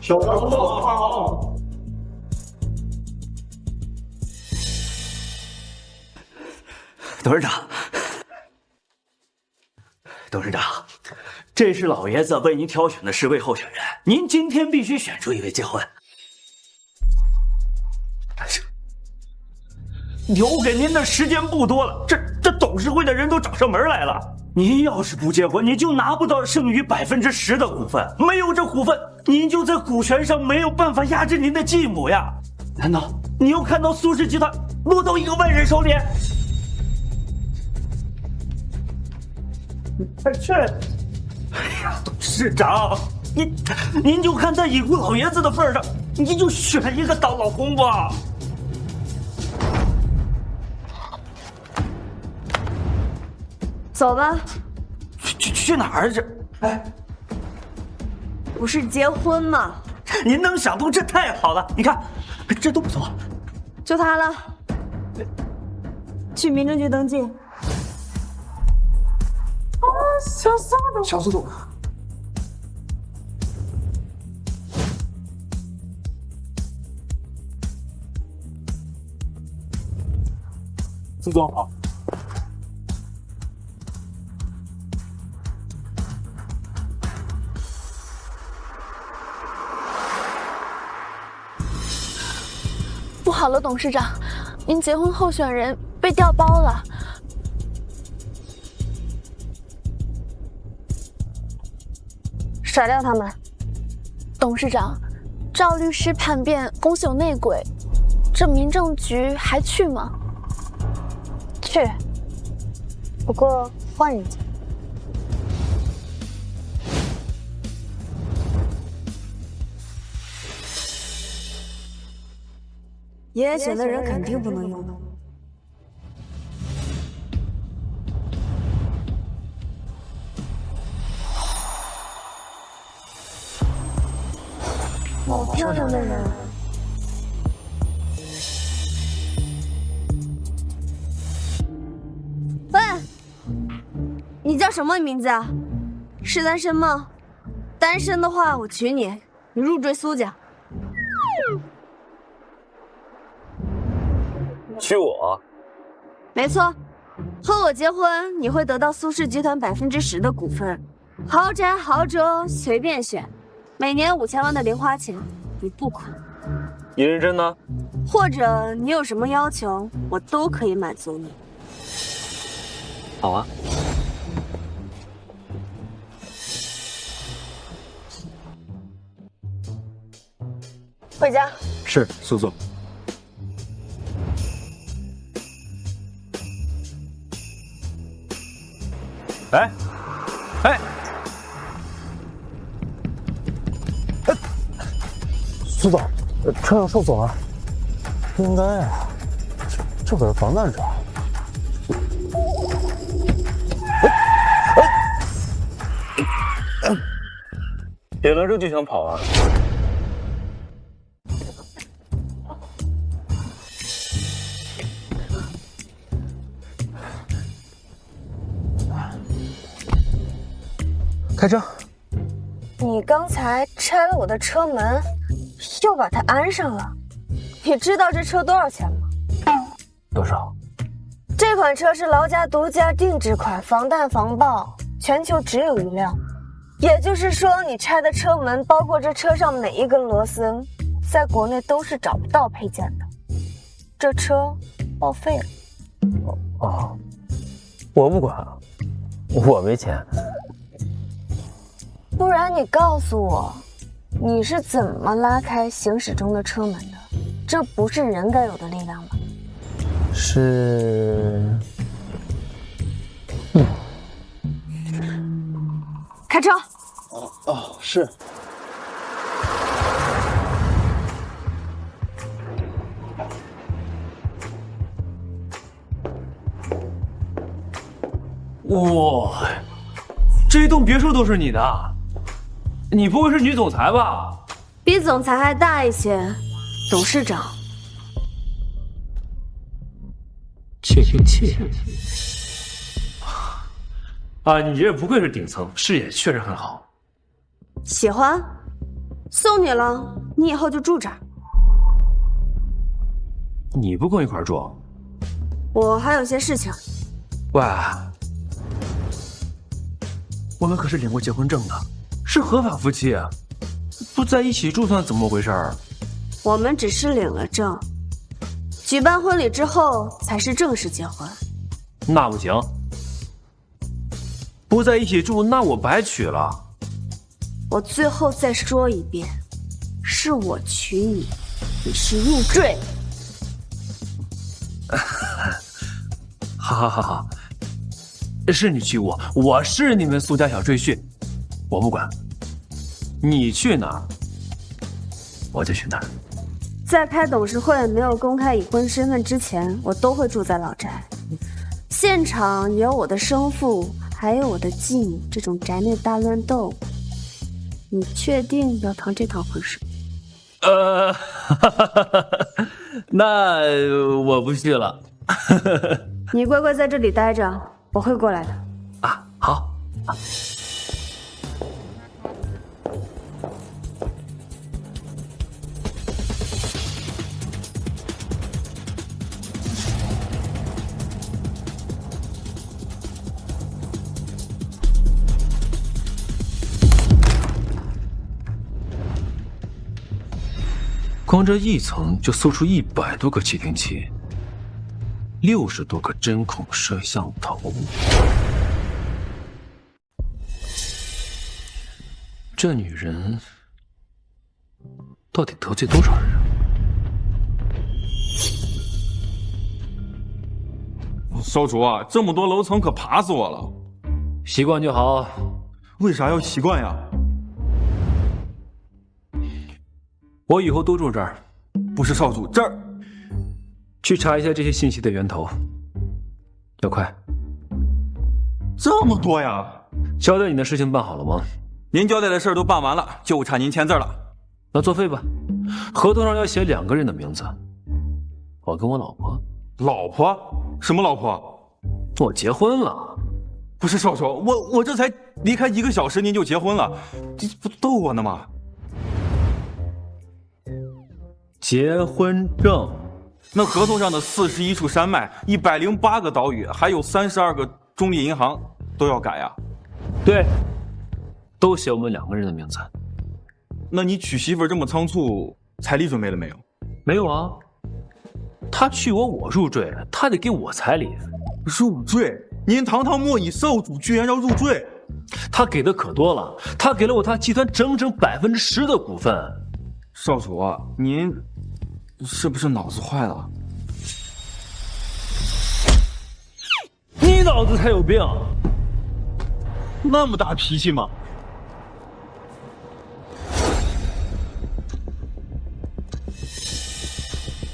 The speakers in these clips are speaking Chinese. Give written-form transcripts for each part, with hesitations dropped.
董事长，董事长，这是老爷子为您挑选的10位候选人，您今天必须选出1位结婚。留给您的时间不多了，这董事会的人都找上门来了。您要是不结婚，你就拿不到剩余10%的股份，没有这股份，您就在股权上没有办法压制您的继母呀。难道你要看到苏氏集团落到一个外人手里？是，哎呀，董事长，您就看在已故老爷子的份上，您就选一个当老公吧。走吧。去哪儿这？哎，不是结婚吗？您能想通，这太好了。你看，这都不错。就他了，去民政局登记。小速度。苏总好。不好了，董事长，您结婚候选人被调包了。甩掉他们。董事长，赵律师叛变，公司有内鬼，这民政局还去吗？去，不过换人家。爷爷选的人肯定不能用。好漂亮的人。喂，你叫什么名字啊？是单身吗？单身的话，我娶你，你入赘苏家。娶我？没错，和我结婚，你会得到苏氏集团10%的股份，豪宅豪车随便选，每年5000万的零花钱，你不苦。你认真呢？或者你有什么要求，我都可以满足你。好啊。回家。是，苏总。哎，苏总，车上受损了，应该啊，这可是防弹车。点了这就想跑啊？开车。你刚才拆了我的车门，又把它安上了。你知道这车多少钱吗？多少？这款车是劳驾独家定制款，防弹防爆，全球只有1辆。也就是说，你拆的车门，包括这车上每一根螺丝，在国内都是找不到配件的。这车报废了。哦，我不管，我没钱。不然你告诉我，你是怎么拉开行驶中的车门的？这不是人该有的力量吧？是，开车。哦，是。哇，这栋别墅都是你的？你不会是女总裁吧？比总裁还大一些，董事长。切。啊，你这不愧是顶层，视野确实很好。喜欢？送你了，你以后就住这儿。你不跟我一块住？我还有些事情。喂，我们可是领过结婚证的，是合法夫妻，不在一起住算怎么回事儿？我们只是领了证，举办婚礼之后才是正式结婚。那不行，不在一起住，那我白娶了。我最后再说一遍，是我娶你，你是入赘。好，是你娶我，我是你们苏家小赘婿，我不管，你去哪儿，我就去哪儿。在开董事会没有公开已婚身份之前，我都会住在老宅。现场有我的生父，还有我的继母，这种宅内大乱斗，你确定要趟这趟浑水？那我不去了。你乖乖在这里待着，我会过来的。啊，好。光这一层就搜出100多个窃听器，60多个针孔摄像头。这女人到底得罪多少人啊？少主啊，这么多楼层可爬死我了。习惯就好。为啥要习惯呀？我以后都住这儿。不是少主，这儿去查一下这些信息的源头，要快。这么多呀！交代你的事情办好了吗？您交代的事儿都办完了，就差您签字了。那作废吧。合同上要写2个人的名字，我跟我老婆。老婆？什么老婆？我结婚了。不是少主，我这才离开1个小时，您就结婚了，这不逗我呢吗？结婚证，那合同上的41处山脉、108个岛屿，还有32个中立银行都要改呀？对，都写我们2个人的名字。那你娶媳妇这么仓促，彩礼准备了没有？没有啊，他娶我入赘，他得给我彩礼。入赘？您堂堂莫以少主居然要入赘？他给的可多了，他给了我他集团整整10%的股份。少主啊，您是不是脑子坏了？你脑子才有病！那么大脾气吗？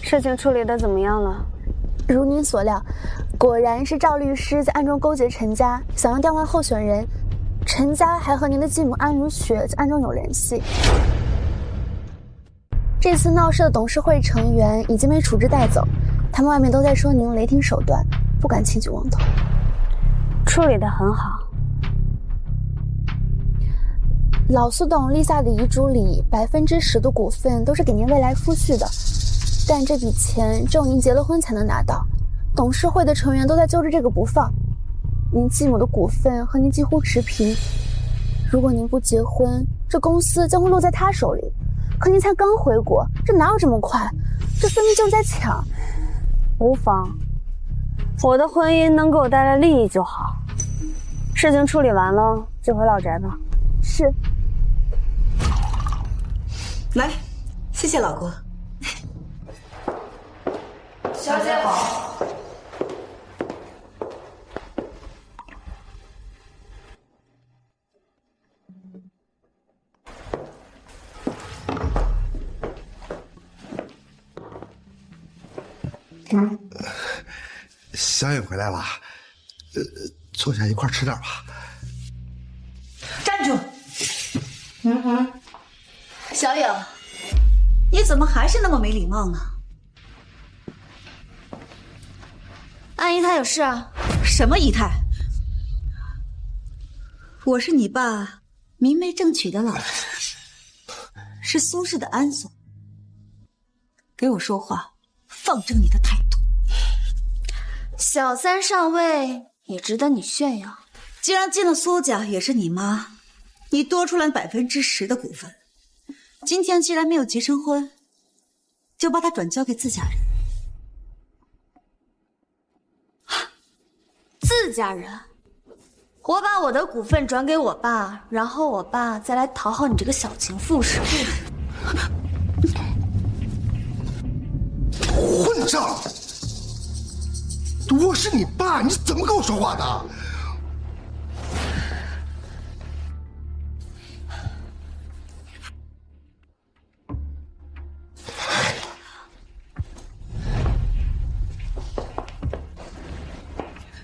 事情处理的怎么样了？如您所料，果然是赵律师在暗中勾结陈家，想要调换候选人。陈家还和您的继母安如雪在暗中有联系。这次闹事的董事会成员已经被处置带走，他们外面都在说您雷霆手段，不敢轻举妄动。处理得很好。老苏董立下的遗嘱里，10%的股份都是给您未来夫婿的，但这笔钱只有您结了婚才能拿到。董事会的成员都在揪着这个不放。您继母的股份和您几乎持平，如果您不结婚，这公司将会落在他手里。可您才刚回国，这哪有这么快？这分明就是在抢。无妨，我的婚姻能给我带来利益就好。事情处理完了，就回老宅吧。是。来，谢谢老公。小姐好。小影回来了，坐下一块吃点吧。站住！小影，你怎么还是那么没礼貌呢？阿姨她有事啊？什么姨太？我是你爸明媒正娶的老婆。是苏氏的安总。给我说话，放正你的态度。小三上位也值得你炫耀。既然进了苏家，也是你妈，你多出来10%的股份。今天既然没有结成婚，就把它转交给自家人。自家人，我把我的股份转给我爸，然后我爸再来讨好你这个小情妇是吗？混账！我是你爸，你怎么跟我说话的？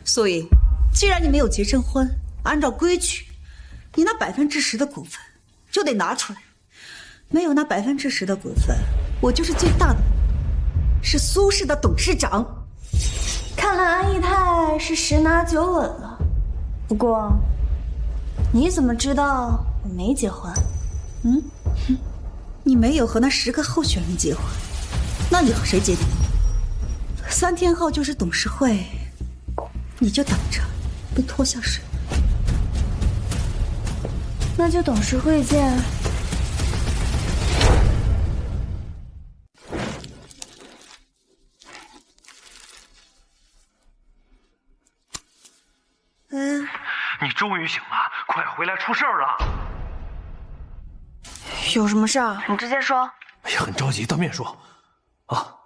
所以，既然你没有结成婚，按照规矩，你那10%的股份就得拿出来。没有那10%的股份，我就是最大的，是苏氏的董事长。看来安逸泰是10拿9稳了。不过，你怎么知道我没结婚？你没有和那10个候选人结婚，那你和谁结婚？3天后就是董事会。你就等着被拖下水。那就董事会见。你终于醒了，快回来，出事儿了！有什么事儿？你直接说。哎呀，很着急，当面说。啊。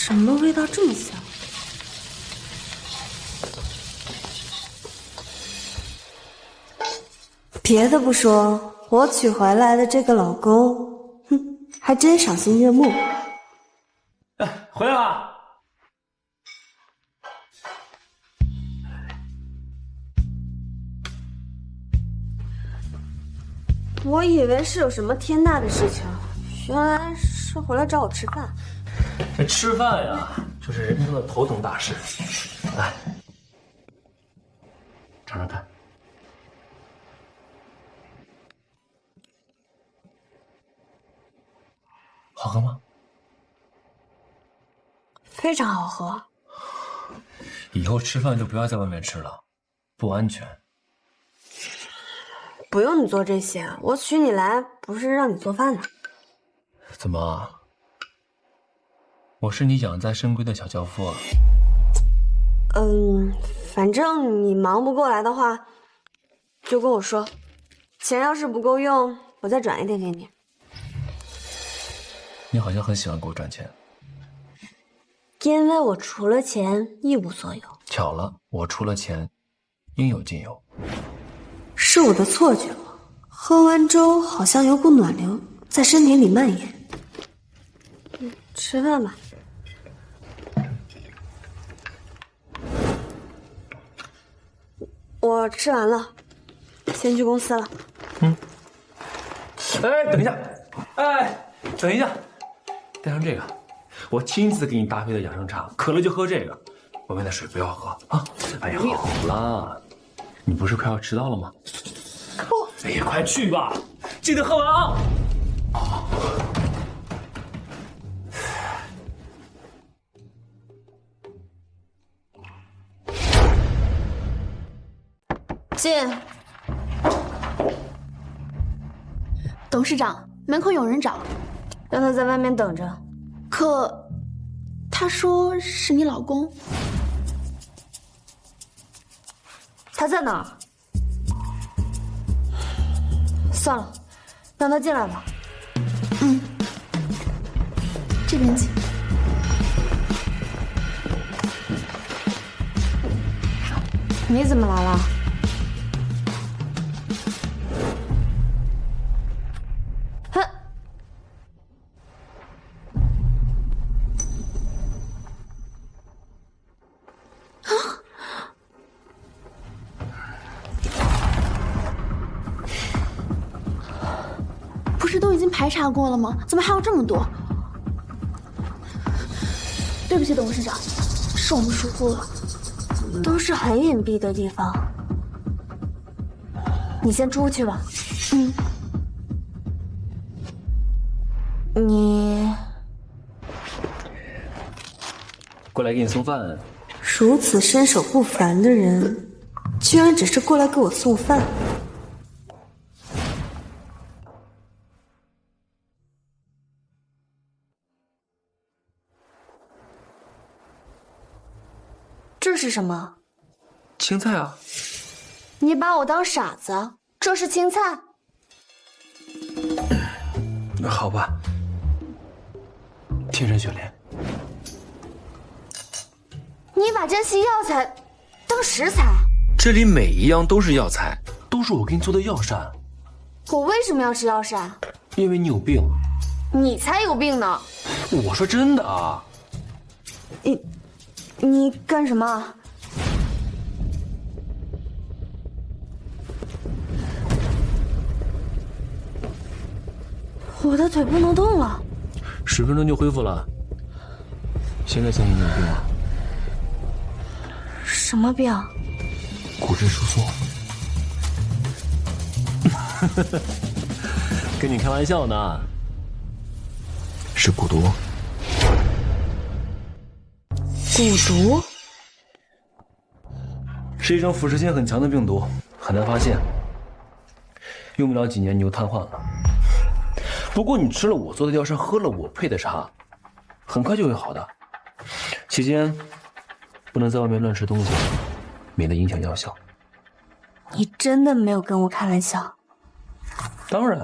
什么味道这么香？别的不说，我娶回来的这个老公，还真赏心悦目。哎，回来了。我以为是有什么天大的事情，原来是回来找我吃饭。这吃饭呀，就是人生的头等大事。来，尝尝看。好喝吗？非常好喝。以后吃饭就不要在外面吃了，不安全。不用你做这些，我娶你来不是让你做饭的。怎么？我是你养在深闺的小轿夫啊？反正你忙不过来的话，就跟我说。钱要是不够用，我再转一点给你。你好像很喜欢给我转钱。因为我除了钱一无所有。巧了，我除了钱，应有尽有。是我的错觉吗？喝完粥好像有股暖流在身体里蔓延。吃饭吧。我吃完了，先去公司了。哎，等一下，哎，等一下，带上这个，我亲自给你搭配的养生茶，渴了就喝这个，外面的水不要喝啊。哎呀，好了，你不是快要迟到了吗？哎呀，快去吧，记得喝完啊。进。董事长，门口有人找，让他在外面等着。可他说是你老公。他在哪儿？算了，让他进来吧。这边请。你怎么来了？哼！都已经排查过了吗？怎么还有这么多？对不起，董事长，是我们疏忽了。都是很隐蔽的地方，你先出去吧。你过来给你送饭。如此身手不凡的人，居然只是过来给我送饭。这是什么？青菜啊。你把我当傻子？这是青菜？好吧。天山雪莲。你把这些药材当食材？这里每一样都是药材，都是我给你做的药膳。我为什么要吃药膳？因为你有病。你才有病呢！我说真的啊。你干什么？我的腿不能动了。10分钟就恢复了。现在相信你有病了。什么病？骨质疏松。跟你开玩笑呢。是蛊毒。蛊毒是一种腐蚀性很强的病毒，很难发现，用不了几年你就瘫痪了。不过你吃了我做的药膳，喝了我配的茶，很快就会好的。期间不能在外面乱吃东西，免得影响药效。你真的没有跟我开玩笑？当然。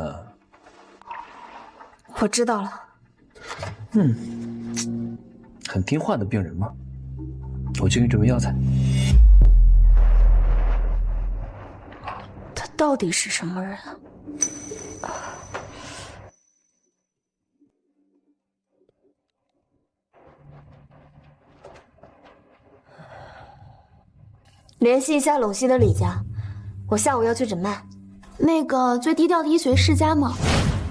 我知道了。很听话的病人嘛。我去给你准备药材。他到底是什么人？联系一下陇西的李家，我下午要去诊脉。那个最低调的医学世家吗？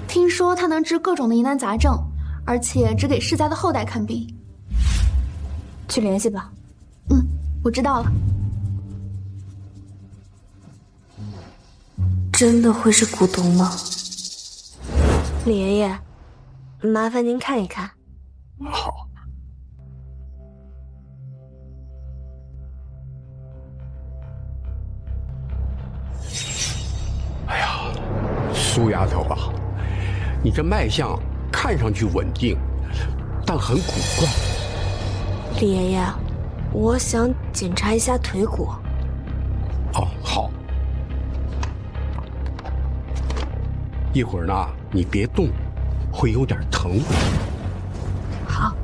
听说他能治各种的疑难杂症，而且只给世家的后代看病。去联系吧。我知道了。真的会是蛊毒吗？李爷爷，麻烦您看一看。好。哎呀，苏丫头啊，你这脉象看上去稳定，但很古怪。李爷爷，我想检查一下腿骨。哦，好。一会儿呢，你别动，会有点疼。好。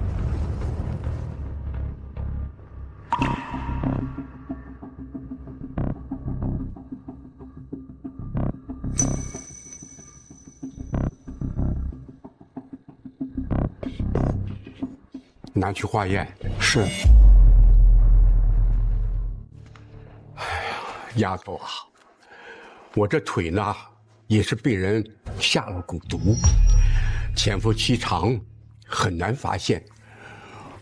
拿去化验。是。哎呀，丫头啊，我这腿呢也是被人下了蛊毒，潜伏期长，很难发现。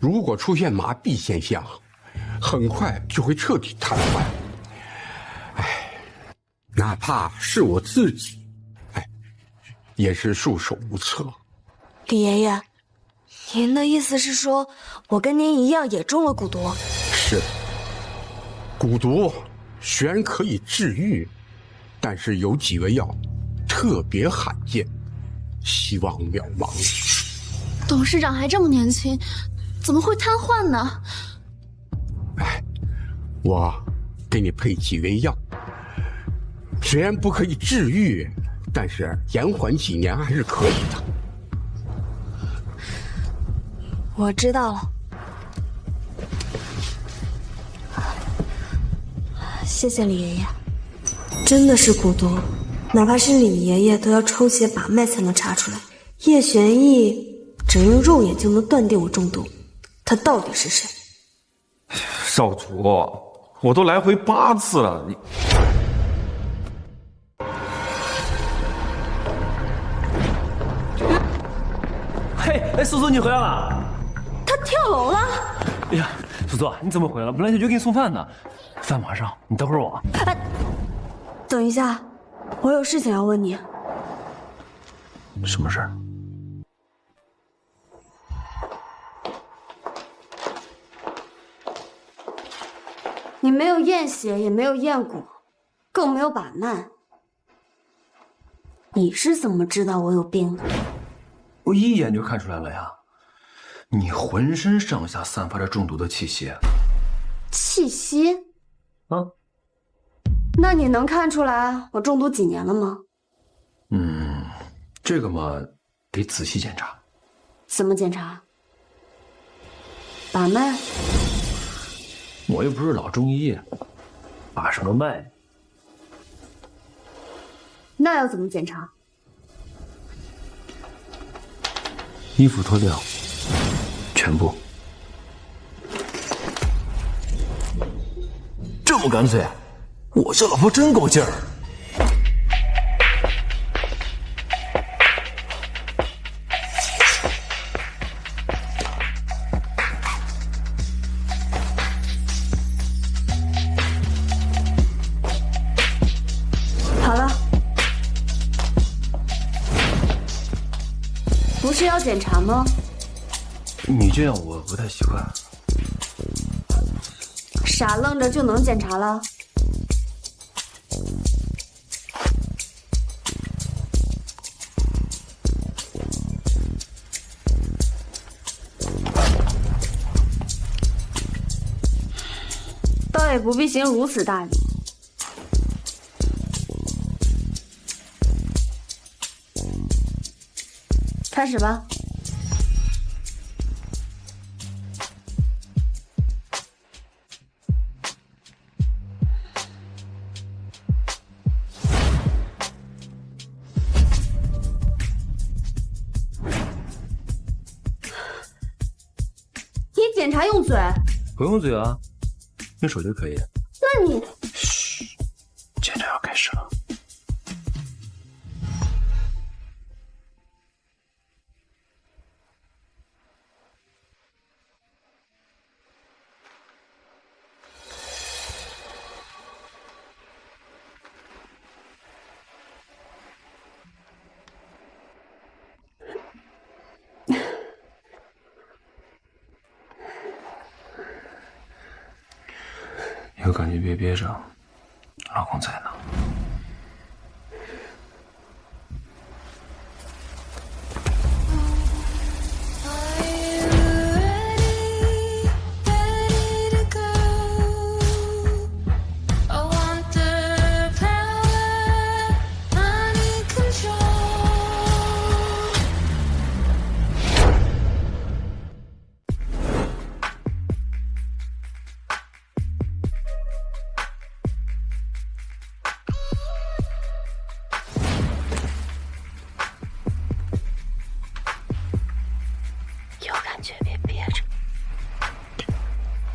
如果出现麻痹现象，很快就会彻底瘫痪。哎，哪怕是我自己，也是束手无策。李爷爷，您的意思是说，我跟您一样也中了蛊毒？是。蛊毒虽然可以治愈，但是有几味药特别罕见，希望渺茫。董事长还这么年轻，怎么会瘫痪呢？我给你配几味药，虽然不可以治愈，但是延缓几年还是可以的。我知道了，谢谢李爷爷。真的是蛊毒，哪怕是李爷爷都要抽血把脉才能查出来。叶玄义只用肉眼就能断定我中毒，他到底是谁？少主，我都来回8次了，你。哎，苏苏，你回来了。他跳楼了。哎呀，苏苏，你怎么回来了？本来小菊给你送饭呢。饭马上，你等会儿我。哎，等一下，我有事情要问你。什么事儿？你没有验血，也没有验骨，更没有把脉，你是怎么知道我有病的？我一眼就看出来了呀，你浑身上下散发着中毒的气息。气息？啊？那你能看出来我中毒几年了吗？这个嘛，得仔细检查。怎么检查？把脉？我又不是老中医，把什么脉？那要怎么检查？衣服脱掉，全部。这么干脆，我这老婆真够劲儿。好了，不是要检查吗？你这样我不太习惯。傻愣着就能检查了？倒也不必行如此大礼。开始吧。你检查用嘴？不用嘴啊，用手就可以。那你……嘘，检查要开始了。有感觉别憋着，老公在呢。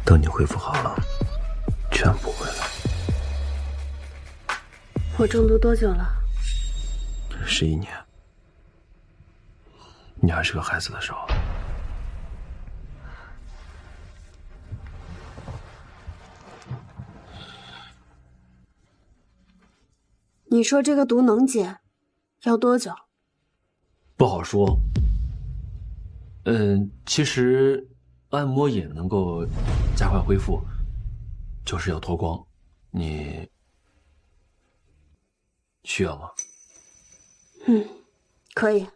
等你恢复好了，全补回来。我中毒多久了11年，你还是个孩子的时候。你说这个毒能解，要多久？不好说。其实按摩也能够加快恢复，就是要脱光。你需要吗？可以。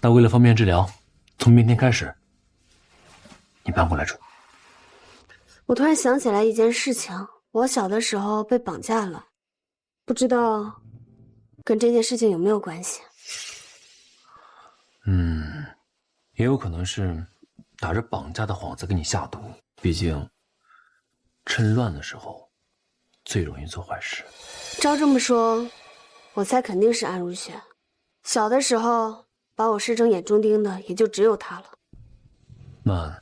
那为了方便治疗，从明天开始，你搬过来住。我突然想起来一件事情，我小的时候被绑架了，不知道跟这件事情有没有关系？也有可能是打着绑架的幌子给你下毒，毕竟趁乱的时候最容易做坏事。照这么说，我猜肯定是安如雪。小的时候把我视成眼中钉的也就只有他了。那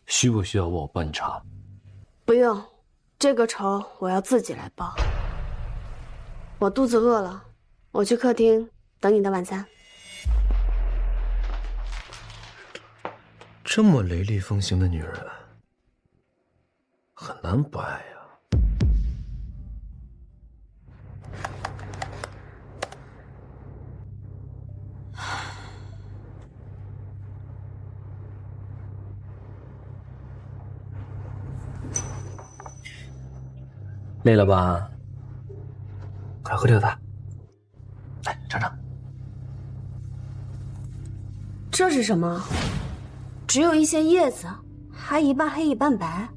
需不需要我帮你查？不用，这个仇我要自己来报。我肚子饿了，我去客厅等你的晚餐。这么雷厉风行的女人，很难不爱呀。累了吧？快喝这个汤，来尝尝。这是什么？只有一些叶子，还一半黑一半白。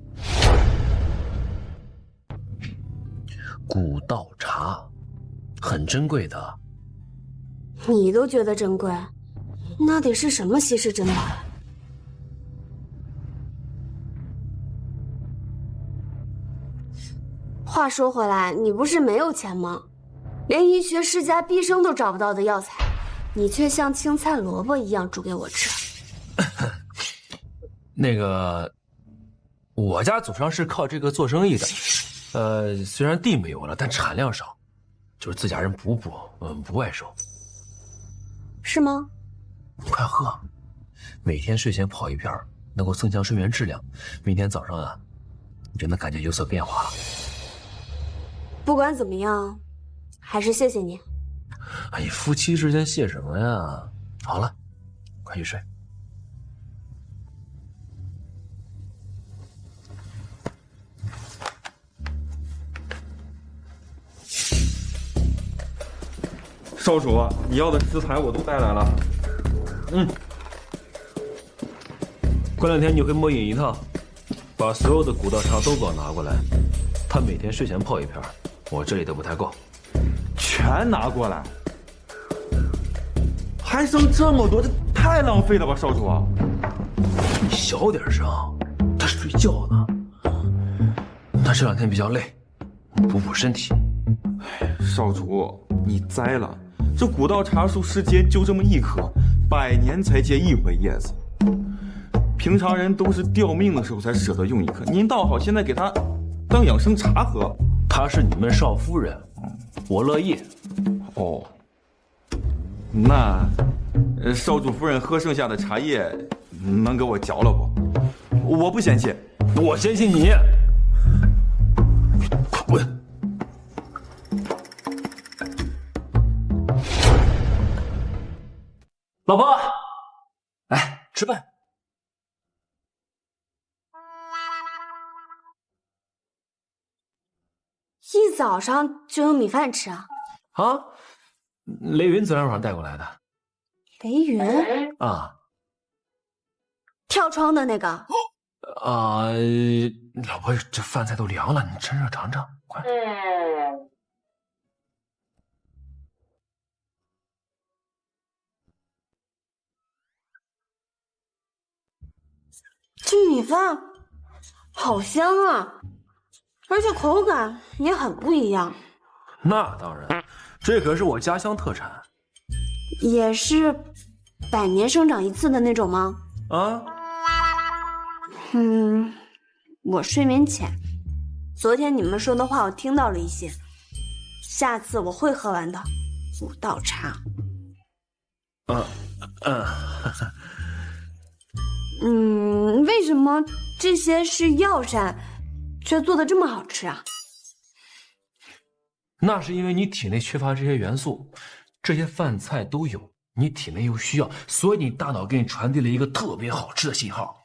古道茶，很珍贵的。你都觉得珍贵，那得是什么稀世珍宝啊？话说回来，你不是没有钱吗？连医学世家毕生都找不到的药材，你却像青菜萝卜一样煮给我吃。那个，我家祖上是靠这个做生意的，虽然地没有了，但产量少，就是自家人补，不外收。是吗？快喝，每天睡前泡一片，能够增强睡眠质量。明天早上啊，你就能感觉有所变化了。不管怎么样，还是谢谢你。哎呀，夫妻之间谢什么呀？好了，快去睡。少主，你要的食材我都带来了。过2天你回魔隐一趟，把所有的古道茶都给我拿过来。他每天睡前泡一片，我这里的不太够。全拿过来，还剩这么多，这太浪费了吧，少主。你小点声，他睡觉呢。他这2天比较累，补身体。少主，你栽了，这古道茶树世间就这么一棵，100年才结一回叶子。平常人都是吊命的时候才舍得用一颗，您倒好，现在给他当养生茶喝。她是你们少夫人，我乐意。哦，那少主夫人喝剩下的茶叶能给我嚼了不？我不嫌弃，我嫌弃你。快滚！老婆，来吃饭。一早上就有米饭吃啊？啊，雷云昨天晚上带过来的。雷云啊，跳窗的那个。啊，老婆，这饭菜都凉了，你趁热尝尝，快。这米饭好香啊，而且口感也很不一样。那当然，这可是我家乡特产。也是100年生长一次的那种吗？啊？我睡眠浅，昨天你们说的话我听到了一些，下次我会喝完的。古道茶。为什么这些是药膳，却做的这么好吃啊？那是因为你体内缺乏这些元素，这些饭菜都有，你体内又需要，所以你大脑给你传递了一个特别好吃的信号。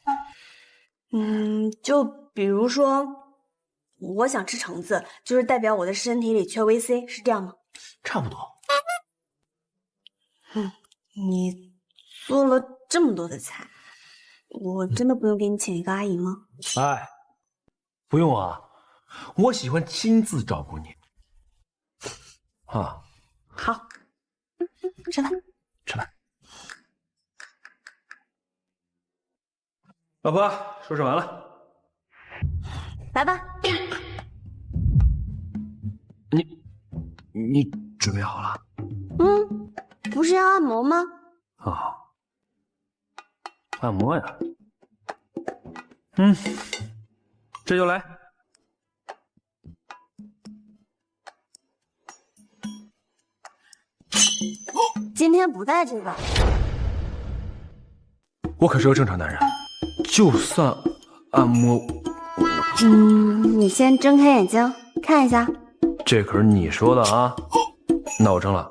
就比如说，我想吃橙子，就是代表我的身体里缺维 C， 是这样吗？差不多。你做了这么多的菜，我真的不用给你请一个阿姨吗？哎，不用啊，我喜欢亲自照顾你。啊，好，吃饭。吃饭。老婆，收拾完了。来吧。你准备好了？不是要按摩吗？啊，按摩呀。这就来。天不带这个。我可是个正常男人，就算按摩，你先睁开眼睛看一下。这可是你说的啊。那我睁了。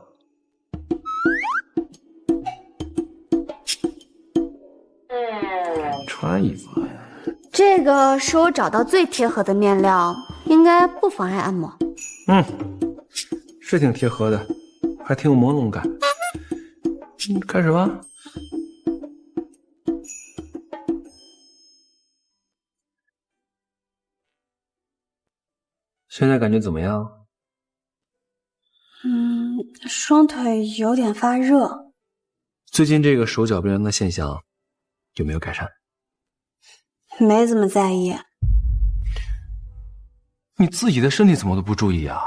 穿衣服。这个是我找到最贴合的面料，应该不妨碍按摩。是挺贴合的，还挺有朦胧感。开始吧。现在感觉怎么样？双腿有点发热。最近这个手脚冰凉的现象有没有改善？没怎么在意。你自己的身体怎么都不注意啊？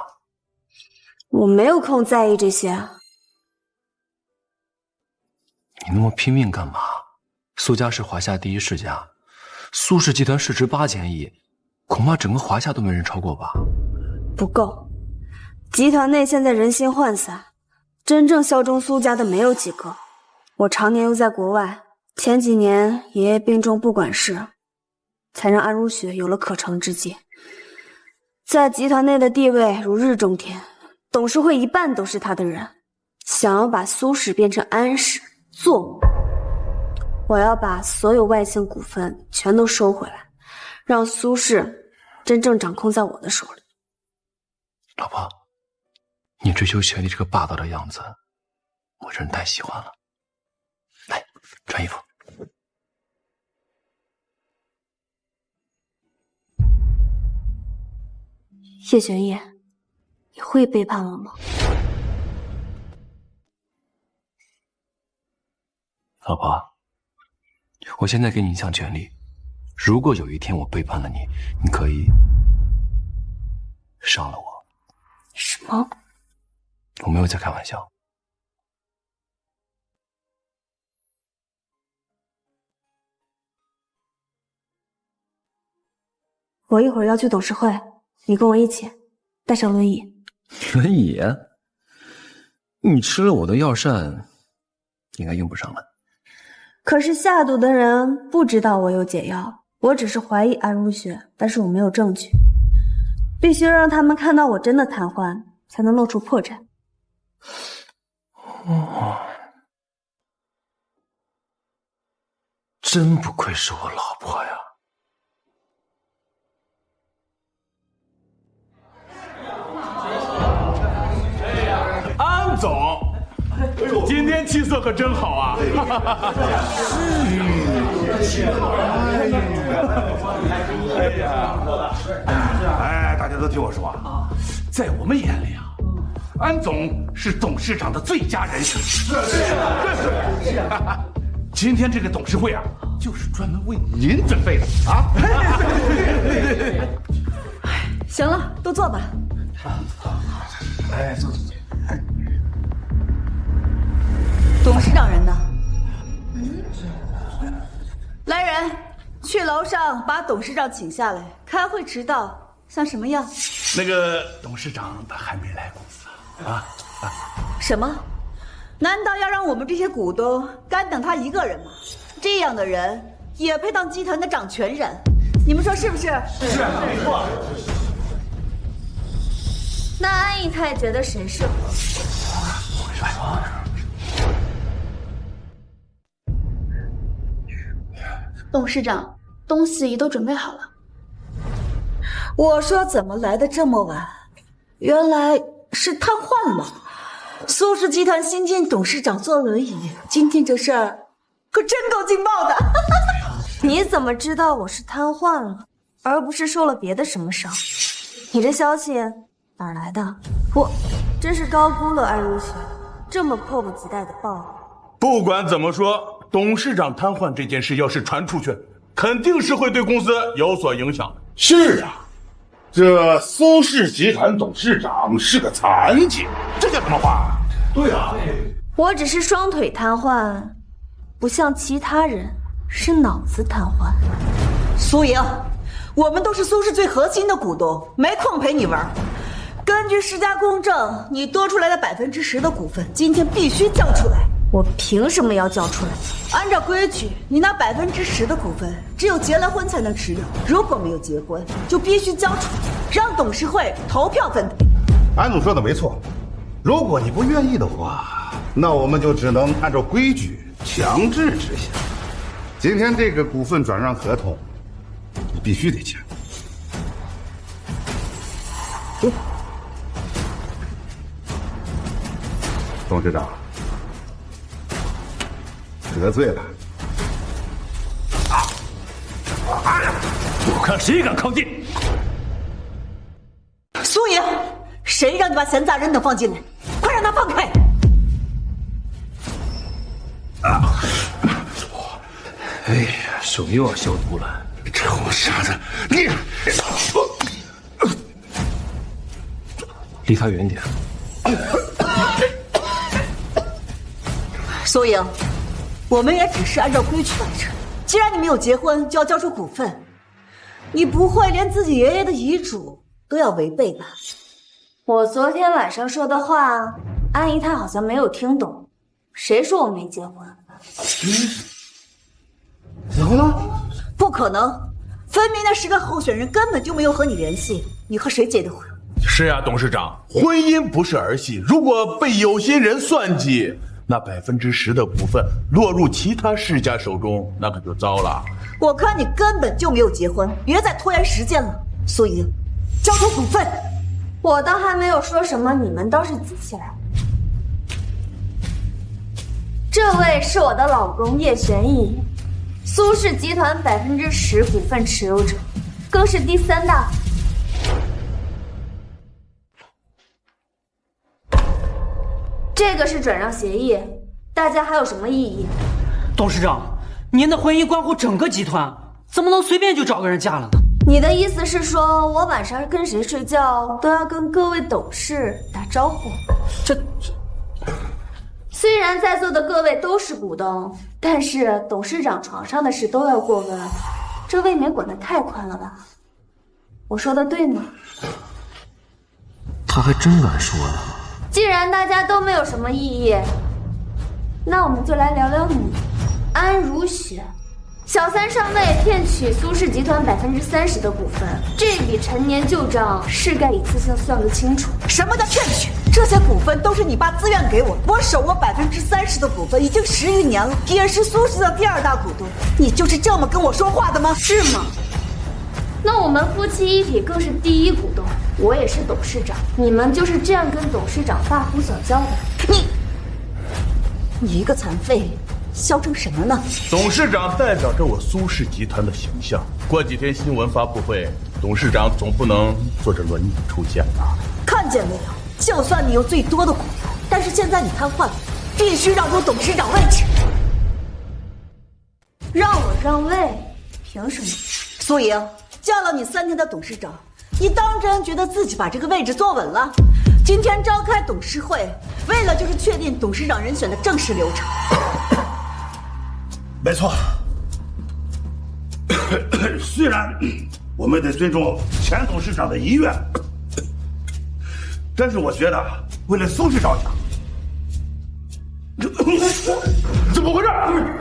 我没有空在意这些。你那么拼命干嘛？苏家是华夏第一世家，苏氏集团市值8000亿，恐怕整个华夏都没人超过吧？不够，集团内现在人心涣散，真正效忠苏家的没有几个。我常年又在国外，前几年爷爷病重不管事，才让安如雪有了可乘之机，在集团内的地位如日中天，董事会一半都是他的人，想要把苏氏变成安氏，做梦。我要把所有外姓股份全都收回来，让苏氏真正掌控在我的手里。老婆，你追求权力这个霸道的样子，我真太喜欢了。来，穿衣服。叶玄烨，你会背叛我吗？老婆，我现在给你一项权利，如果有一天我背叛了你，你可以杀了我。什么？我没有在开玩笑。我一会儿要去董事会，你跟我一起，带上轮椅。轮椅？你吃了我的药膳，应该用不上了。可是下毒的人不知道我有解药，我只是怀疑安如雪，但是我没有证据，必须让他们看到我真的瘫痪，才能露出破绽。真不愧是我老婆呀！安总，今天气色可真好啊！哎，大家都听我说啊，在我们眼里啊，安总是董事长的最佳人选。是。今天这个董事会啊，就是专门为您准备的啊！行了，都坐吧。哎，坐。董事长人呢？来人，去楼上把董事长请下来。开会迟到像什么样？那个董事长他还没来公司啊。什么？难道要让我们这些股东干等他一个人吗？这样的人也配当集团的掌权人？你们说是不是？是，没错。那安逸太觉得谁适合？董事长，东西都准备好了。我说怎么来的这么晚？原来是瘫痪了。苏氏集团新晋董事长坐轮椅，今天这事儿可真够劲爆的。你怎么知道我是瘫痪了，而不是受了别的什么伤？你这消息哪儿来的？我真是高估了安如雪，这么迫不及待的报了。不管怎么说，董事长瘫痪这件事要是传出去，肯定是会对公司有所影响的。是啊，这苏氏集团董事长是个残疾，这叫什么话？对啊，我只是双腿瘫痪，不像其他人是脑子瘫痪。苏莹，我们都是苏氏最核心的股东，没空陪你玩。根据市家公证，你多出来的10%的股份，今天必须交出来。我凭什么要交出来？按照规矩，你拿10%的股份，只有结了婚才能持有。如果没有结婚，就必须交出来，让董事会投票分配。安总说的没错，如果你不愿意的话，那我们就只能按照规矩强制执行。今天这个股份转让合同，你必须得签。董事长，得罪了。我看谁敢靠近！苏莹，谁让你把闲杂人等放进来？快让他放开！哎呀，手又要消毒了。这货傻子，你离他远点。苏莹，我们也只是按照规矩办事。既然你没有结婚，就要交出股份，你不会连自己爷爷的遗嘱都要违背吧？我昨天晚上说的话，安姨她好像没有听懂。谁说我没结婚？结婚了？不可能，分明那10个候选人根本就没有和你联系，你和谁结的婚？是啊，董事长，婚姻不是儿戏，如果被有心人算计，那10%的股份落入其他世家手中，那可就糟了。我看你根本就没有结婚，别再拖延时间了。苏莹，交出股份。我倒还没有说什么，你们倒是急起来。这位是我的老公叶玄义，苏氏集团10%股份持有者，更是第3大。这个是转让协议，大家还有什么异议？董事长，您的婚姻关乎整个集团，怎么能随便就找个人嫁了呢？你的意思是说我晚上跟谁睡觉都要跟各位董事打招呼？虽然在座的各位都是股东，但是董事长床上的事都要过问，这未免管得太宽了吧？我说的对吗？他还真敢说呢。既然大家都没有什么异议，那我们就来聊聊你，安如雪。小三上位骗取苏氏集团30%的股份，这笔陈年旧账是该一次性算个清楚。什么叫骗取？这些股份都是你爸自愿给我，我手握30%的股份已经10余年了，也是苏氏的第2大股东。你就是这么跟我说话的吗？是吗？那我们夫妻一体更是第1股东，我也是董事长，你们就是这样跟董事长大呼小叫的？你一个残废，嚣成什么呢？董事长代表着我苏氏集团的形象，过几天新闻发布会，董事长总不能坐着轮椅出现吧？看见没有？就算你有最多的股份，但是现在你瘫痪了，必须让出董事长位置。让我让位？凭什么？苏莹，叫了你3天的董事长，你当真觉得自己把这个位置坐稳了？今天召开董事会，为了就是确定董事长人选的正式流程。没错。虽然我们得尊重前董事长的遗愿，但是我觉得为了苏氏着想，怎么回事？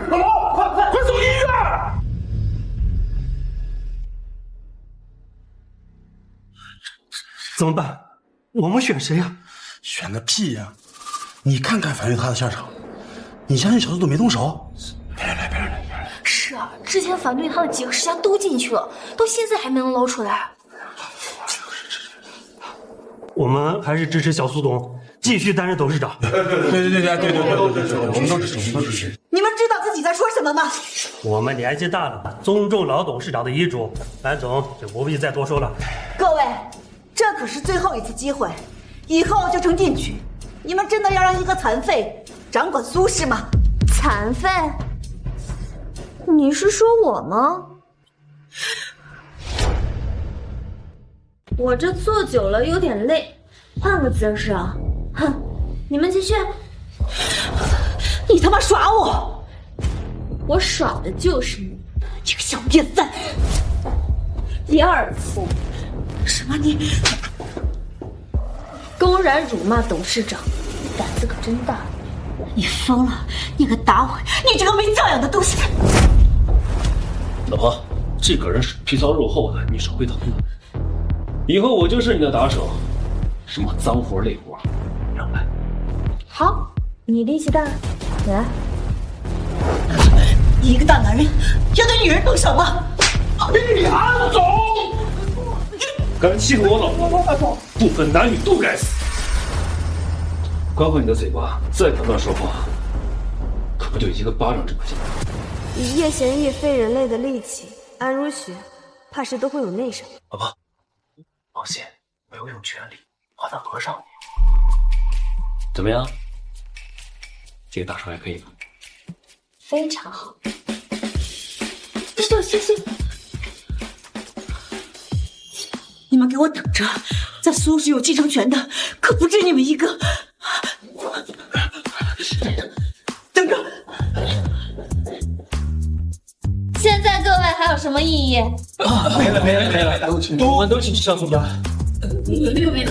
老毛，快送医院！怎么办？我们选谁呀？选个屁呀！你看看樊玉他的下场，你相信小杜都没动手？别来！是啊，之前反对他的几个世家都进去了，到现在还没能捞出来。我们还是支持小苏董继续担任董事长。对，我们都支持。你们知道自己在说什么吗？我们年纪大了，尊重老董事长的遗嘱。蓝总就不必再多说了。各位，这可是最后一次机会，以后就成定局。你们真的要让一个残废掌管苏氏吗？残废？你是说我吗？我这坐久了有点累，换个姿势啊！哼，你们继续。你他妈耍我！我耍的就是你，这个小瘪三！第2次。什么你？公然辱骂董事长，胆子可真大！你疯了！你个打鬼！你这个没教养的东西！老婆，这个人是皮糙肉厚的，你手会疼的。以后我就是你的打手，什么脏活累活，让来。好，你力气大，你来。你一个大男人要对女人动手吗？安总，敢欺负我老婆，不分男女都该死。管好你的嘴巴，再敢乱说话，可不就一个巴掌这么轻？以叶玄逸非人类的力气，安如雪怕是都会有内伤。老婆，放心，我有用全力把他讹上你。怎么样？这个大手还可以吧？非常好。行，你们给我等着！在苏氏有继承权的，可不止你们一个。等着！现在各位还有什么异议？没了，我们都请上总吧。6位。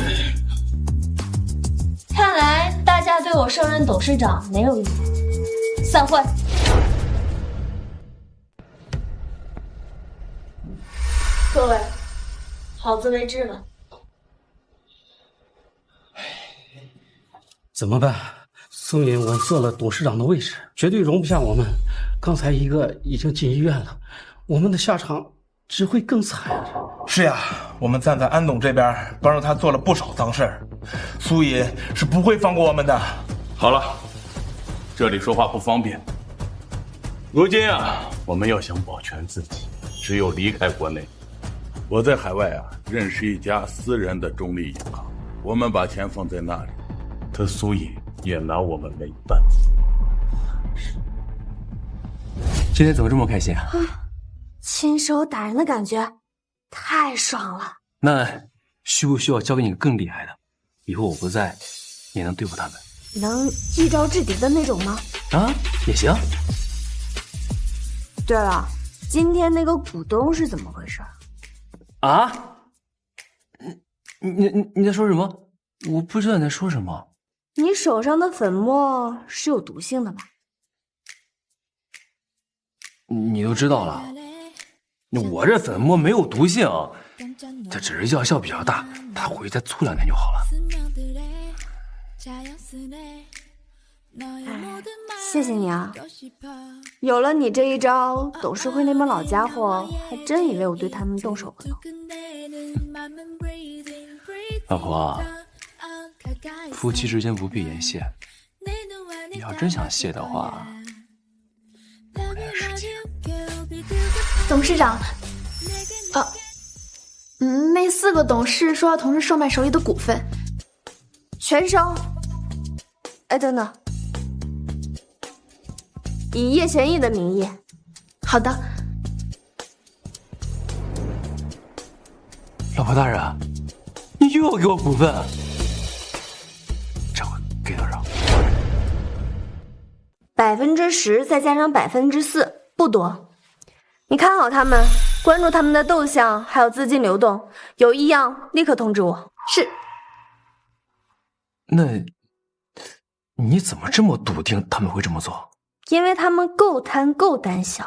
看来大家对我升任董事长没有异议。散会。各位，好自为之吧。怎么办？宋颖稳坐了董事长的位置，绝对容不下我们。刚才一个已经进医院了，我们的下场只会更惨。是呀，我们站在安董这边，帮着他做了不少脏事儿，苏尹是不会放过我们的。好了，这里说话不方便。如今啊，我们要想保全自己，只有离开国内。我在海外啊，认识一家私人的中立银行，我们把钱放在那里，他苏尹也拿我们没办法。今天怎么这么开心啊？亲手打人的感觉太爽了。那需不需要教给你更厉害的？以后我不在，也能对付他们。能一招制敌的那种吗？啊，也行。对了，今天那个股东是怎么回事？啊？你在说什么？我不知道你在说什么。你手上的粉末是有毒性的吧？你都知道了。我这粉末没有毒性，它只是药效比较大，他回去再搓2天就好了。谢谢你啊！有了你这一招，董事会那帮老家伙还真以为我对他们动手了呢。老婆，夫妻之间不必言谢，你要真想谢的话，我给点时间。董事长，那4个董事说要同时售卖手里的股份，全收。哎，等等，以叶玄逸的名义。好的。老婆大人，你又要给我股份，这回给多少？10%再加上4%，不多。你看好他们，关注他们的动向，还有资金流动，有异样立刻通知我。是。那你怎么这么笃定他们会这么做？因为他们够贪够胆小，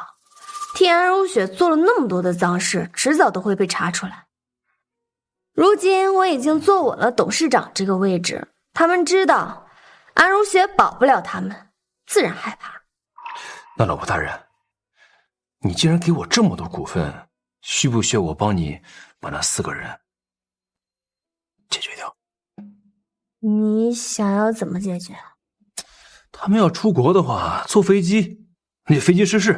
替安如雪做了那么多的脏事，迟早都会被查出来。如今我已经坐稳了董事长这个位置，他们知道安如雪保不了他们，自然害怕。那老婆大人，你既然给我这么多股份，需不需要我帮你把那4个人解决掉？你想要怎么解决？他们要出国的话，坐飞机那就飞机失事；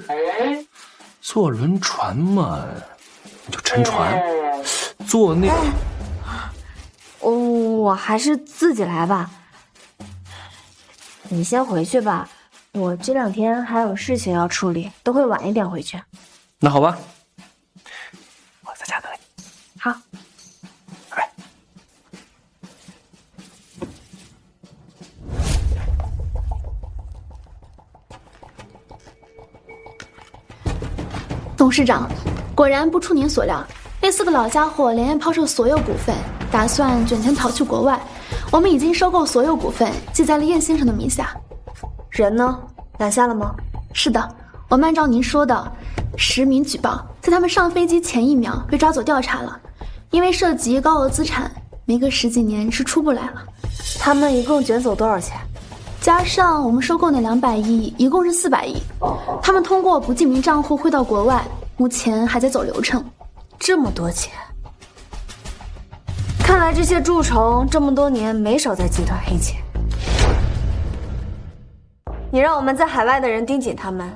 坐轮船嘛，你就沉船；坐那……我还是自己来吧。你先回去吧，我这2天还有事情要处理，都会晚一点回去。那好吧，我在家等你。好，拜拜。董事长，果然不出您所料，那4个老家伙连夜抛售所有股份，打算卷钱逃去国外。我们已经收购所有股份，记在了叶先生的名下。人呢？拦下了吗？是的，我们按照您说的，10名举报，在他们上飞机前1秒被抓走调查了，因为涉及高额资产，没个10几年是出不来了。他们一共卷走多少钱？加上我们收购那200亿，一共是400亿。他们通过不记名账户汇到国外，目前还在走流程。这么多钱，看来这些蛀虫这么多年没少在集团黑钱。你让我们在海外的人盯紧他们，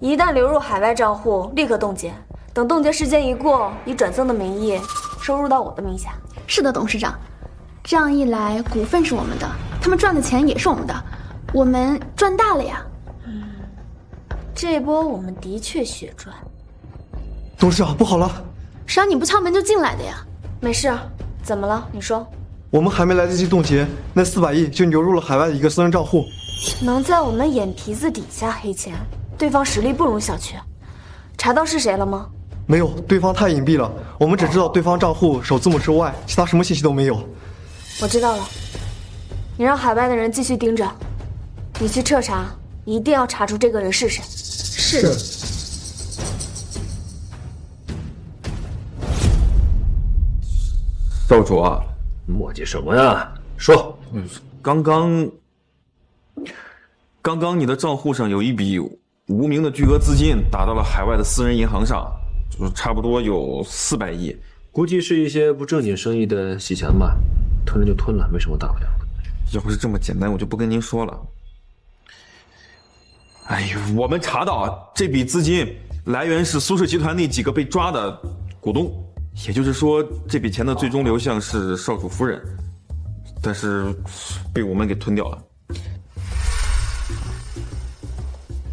一旦流入海外账户，立刻冻结。等冻结时间一过，以转赠的名义收入到我的名下。是的，董事长。这样一来，股份是我们的，他们赚的钱也是我们的，我们赚大了呀。这波我们的确血赚。董事长，不好了！谁让你不敲门就进来的呀？没事，怎么了？你说。我们还没来得及冻结，那400亿就流入了海外的一个私人账户。能在我们眼皮子底下黑钱，对方实力不容小觑。查到是谁了吗？没有，对方太隐蔽了，我们只知道对方账户首字母是 Y， 其他什么信息都没有。我知道了，你让海外的人继续盯着，你去彻查，一定要查出这个人是谁。是。少主啊，磨叽什么呀？说。刚刚你的账户上有一笔无名的巨额资金打到了海外的私人银行上，就是差不多有400亿，估计是一些不正经生意的洗钱吧，吞了就吞了，没什么大不了的。要不是这么简单，我就不跟您说了。哎呦，我们查到啊，这笔资金来源是苏氏集团那几个被抓的股东，也就是说，这笔钱的最终流向是少主夫人，但是被我们给吞掉了。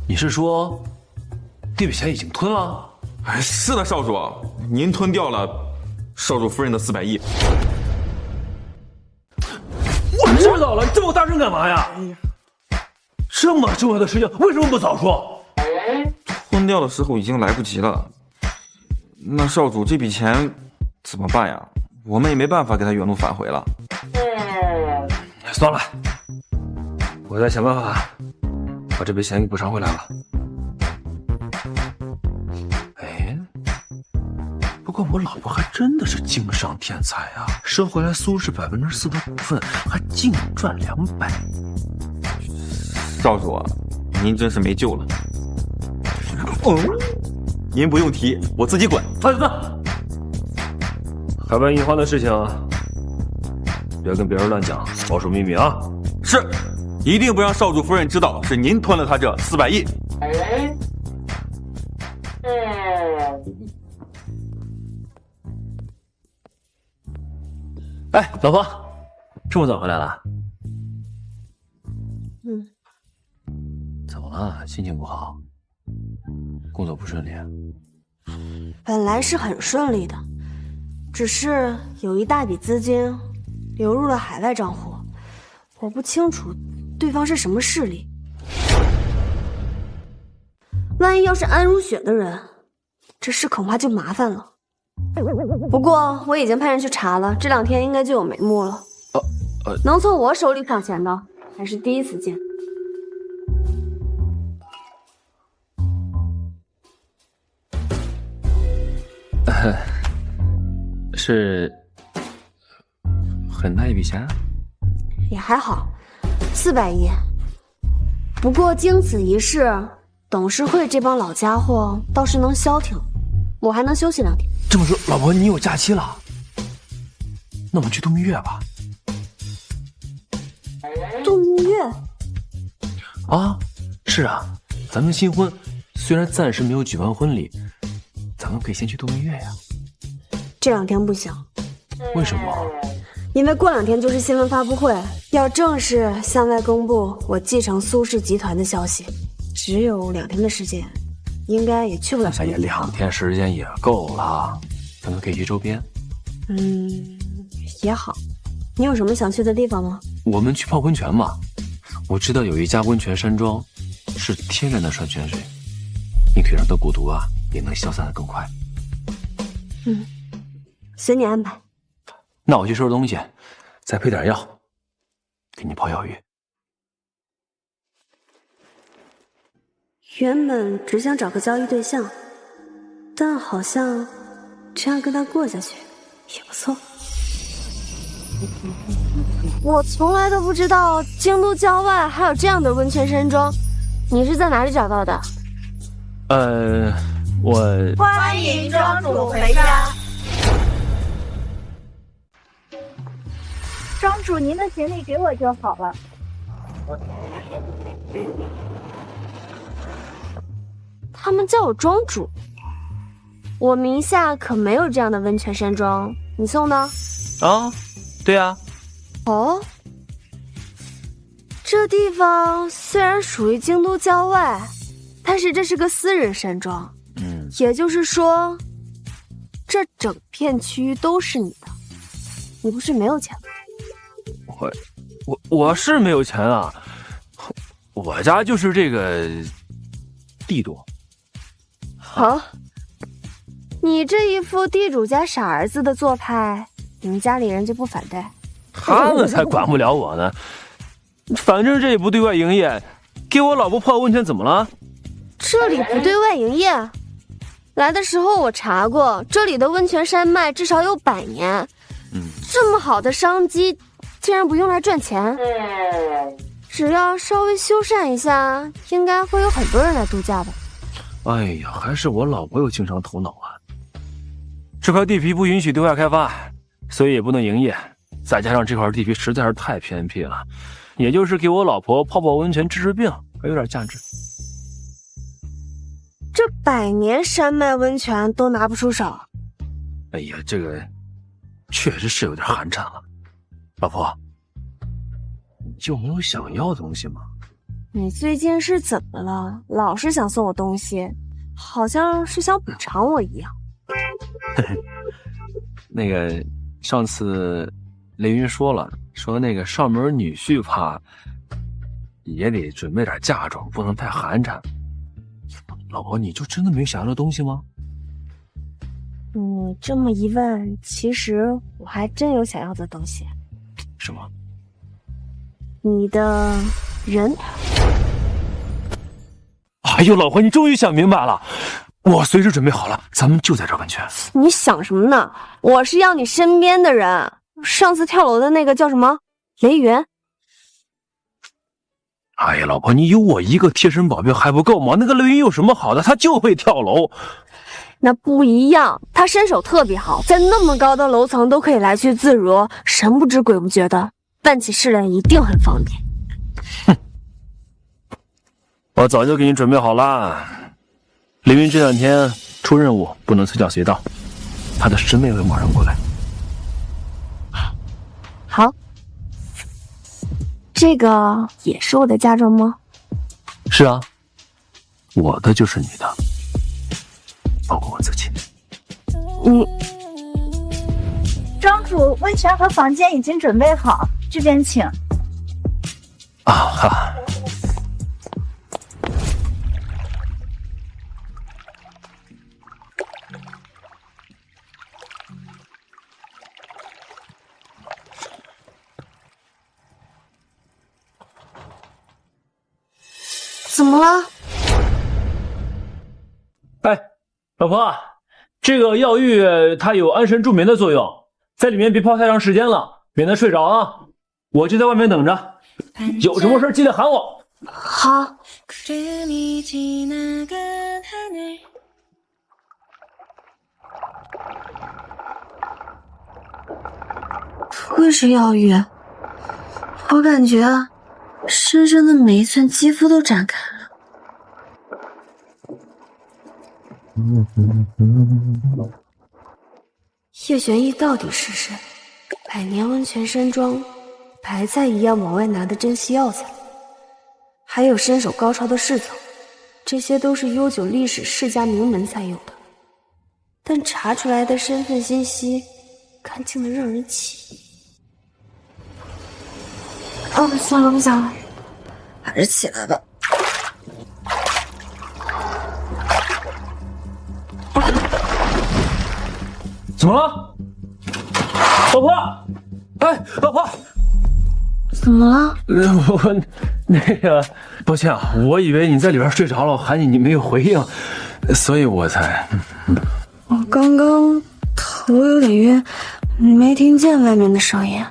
你是说这笔钱已经吞了？哎，是的，少主，您吞掉了少主夫人的400亿。我知道了，你这么大声干嘛呀？这么重要的事情为什么不早说？吞掉的时候已经来不及了。那少主这笔钱怎么办呀？我们也没办法给他原路返回了。算了，我再想办法把这笔钱给补偿回来了。哎，不过我老婆还真的是经商天才啊，收回来苏氏4%的股份，还净赚200。少主，您真是没救了。您不用提，我自己管。海外银行的事情，别跟别人乱讲，保守秘密啊。是，一定不让少主夫人知道是您吞了他这400亿。哎，老婆，这么早回来了？怎么了？心情不好？工作不顺利？本来是很顺利的，只是有一大笔资金流入了海外账户，我不清楚对方是什么势力。万一要是安如雪的人，这事恐怕就麻烦了。不过我已经派人去查了，这2天应该就有眉目了。能从我手里抢钱的还是第一次见。是很大一笔钱？也还好，400亿。不过经此一事，董事会这帮老家伙倒是能消停，我还能休息2天。这么说，老婆你有假期了？那我们去度蜜月吧。度蜜月？啊，是啊，咱们新婚虽然暂时没有举办婚礼，咱们可以先去度蜜月呀。这2天不行。为什么？因为过2天就是新闻发布会，要正式向外公布我继承苏氏集团的消息，只有2天的时间，应该也去不了什么地方。2天时间也够了，咱们可以去周边。也好。你有什么想去的地方吗？我们去泡温泉嘛。我知道有一家温泉山庄，是天然的山泉水，你腿上的蛊毒啊，也能消散得更快。随你安排。那我去收拾东西，再配点药，给你泡药浴。原本只想找个交易对象，但好像这样跟他过下去也不错。我从来都不知道京都郊外还有这样的温泉山庄，你是在哪里找到的？我欢迎庄主回家。庄主，您的行李给我就好了。他们叫我庄主，我名下可没有这样的温泉山庄，你送的？啊，对啊。哦，这地方虽然属于京都郊外，但是这是个私人山庄。也就是说，这整片区域都是你的。你不是没有钱吗？我是没有钱啊，我家就是这个地多。好，你这一副地主家傻儿子的做派，你们家里人就不反对？他们才管不了我呢，反正这也不对外营业，给我老婆泡温泉怎么了？这里不对外营业？来的时候我查过，这里的温泉山脉至少有100年。这么好的商机，竟然不用来赚钱？只要稍微修缮一下，应该会有很多人来度假吧？哎呀，还是我老婆有经商头脑啊！这块地皮不允许对外开发，所以也不能营业。再加上这块地皮实在是太偏僻了，也就是给我老婆泡泡温泉治治病，还有点价值。这100年山脉温泉都拿不出手。哎呀，这个确实是有点寒碜了。老婆，你就没有想要的东西吗？你最近是怎么了？老是想送我东西，好像是想补偿我一样。那个上次雷云说了，说那个上门女婿怕也得准备点嫁妆，不能太寒碜。老婆，你就真的没有想要的东西吗？你这么一问，其实我还真有想要的东西。什么？你的人。哎呦，老婆，你终于想明白了，我随时准备好了，咱们就在这温泉。你想什么呢？我是要你身边的人。上次跳楼的那个叫什么？雷云。哎呀，老婆，你有我一个贴身保镖还不够吗？那个雷云有什么好的？他就会跳楼。那不一样，他身手特别好，在那么高的楼层都可以来去自如，神不知鬼不觉的，办起事来一定很方便。哼，我早就给你准备好了。雷云这2天出任务，不能随叫随到，他的师妹会马上过来。好，这个也是我的嫁妆吗？是啊，我的就是你的，包括我自己。你，庄主，温泉和房间已经准备好，这边请。啊哈。怎么了？哎，老婆，这个药浴它有安神助眠的作用，在里面别泡太长时间了，免得睡着啊。我就在外面等着，有什么事记得喊我。好。不愧是药浴，我感觉身上的每一寸肌肤都展开了。叶玄逸到底是谁？100年温泉山庄，白菜一样往外拿的珍稀药材，还有身手高超的侍从，这些都是悠久历史世家名门才有的。但查出来的身份信息，干净的让人起疑。算了，不想了，还是起来吧。怎么了，老婆？哎，老婆，怎么了？那个，抱歉啊，我以为你在里边睡着了，我喊你你没有回应，所以我才……我刚刚头有点晕，没听见外面的声音。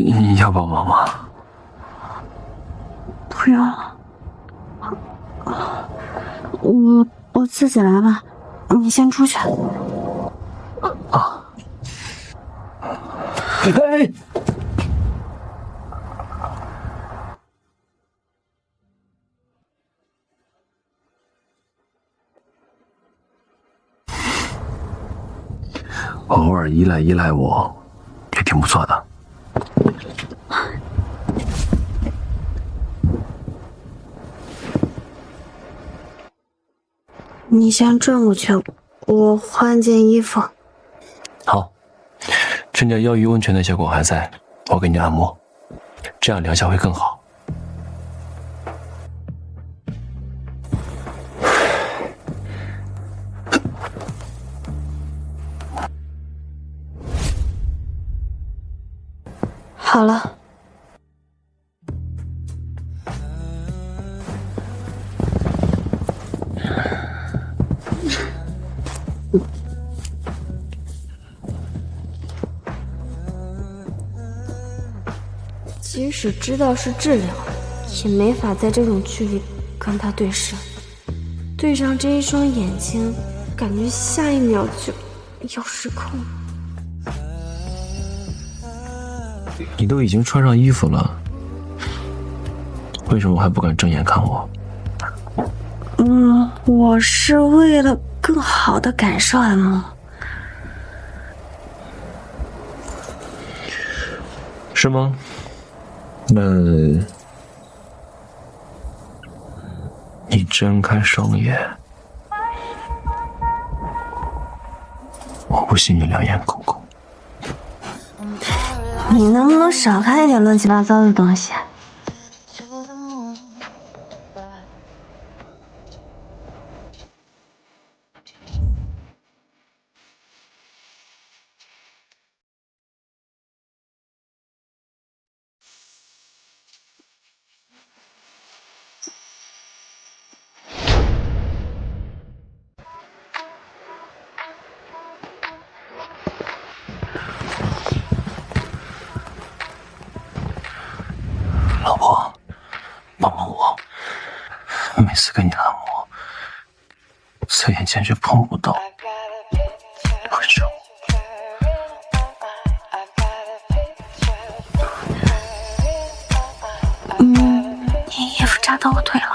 你要帮忙吗？不用了，我自己来吧，你先出去。啊！哎！偶尔依赖我，也挺不错的。你先转过去，我换件衣服。好，趁着药浴温泉的效果还在，我给你按摩，这样疗效会更好。好了。即使知道是治疗，也没法在这种距离跟他对视。对上这一双眼睛，感觉下一秒就要失控。你都已经穿上衣服了，为什么还不敢正眼看我？我是为了更好的感受按摩。是吗？那你睁开双眼，我不信你两眼空空。你能不能少看一点乱七八糟的东西？老婆，帮帮我！每次给你按摩，在眼前却碰不到，为什么？你衣服扎到我腿了。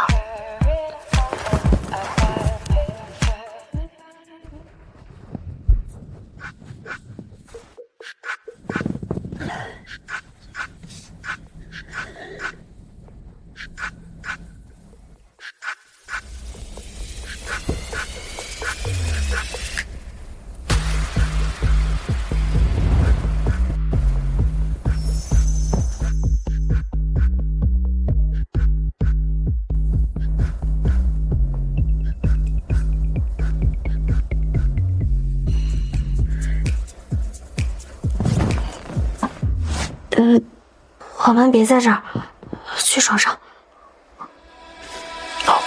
我们别在这儿，去床上。好。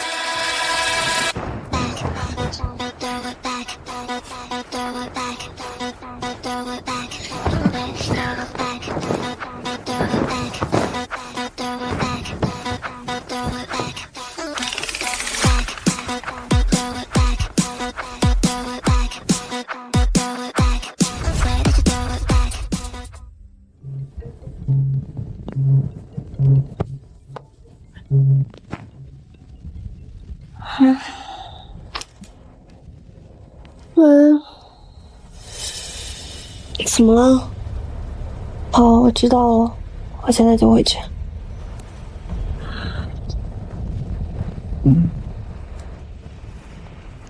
怎么了？哦，我知道了，我现在就回去。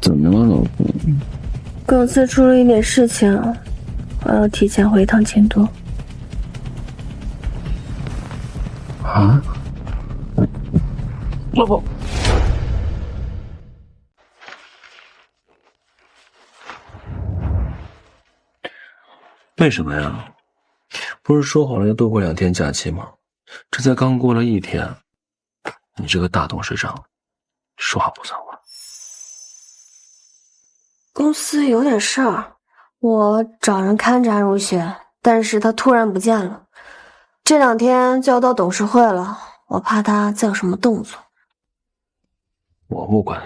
怎么了，老婆？公司出了一点事情，我要提前回一趟京都。啊？老婆，为什么呀？不是说好了要多过2天假期吗？这才刚过了1天，你这个大董事长，说话不算话。公司有点事儿，我找人看着安如雪，但是他突然不见了。这2天就要到董事会了，我怕他再有什么动作。我不管，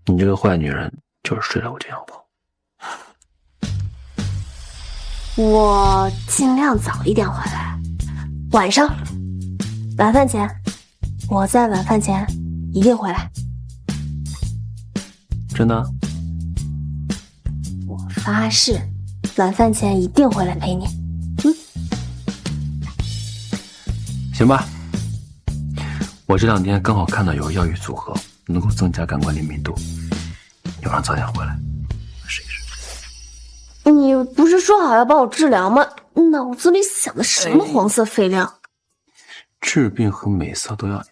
你这个坏女人就是睡了我这样吧。我尽量早一点回来，晚上晚饭前，我在晚饭前一定回来。真的？我发誓，晚饭前一定回来陪你。行吧，我这2天刚好看到有个药浴组合能够增加感官灵敏度，要让早点回来试一试。你不是说好要帮我治疗吗？脑子里想的什么黄色废料？治病和美色都要有。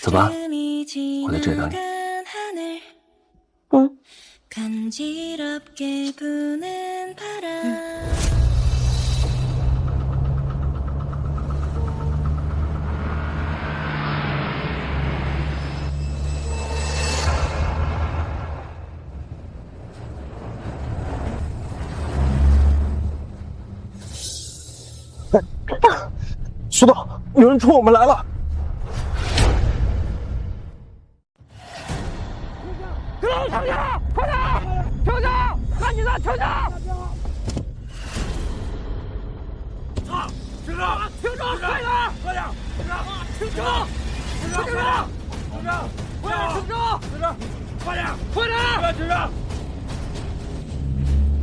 走吧，我在这里等你。苏导，有人冲我们来了！停下！快点！停下！赶紧的，停下！停车！停车！快点！快点！停车！停车！停车！停车！快点！停车！停车！快点！快点！停车！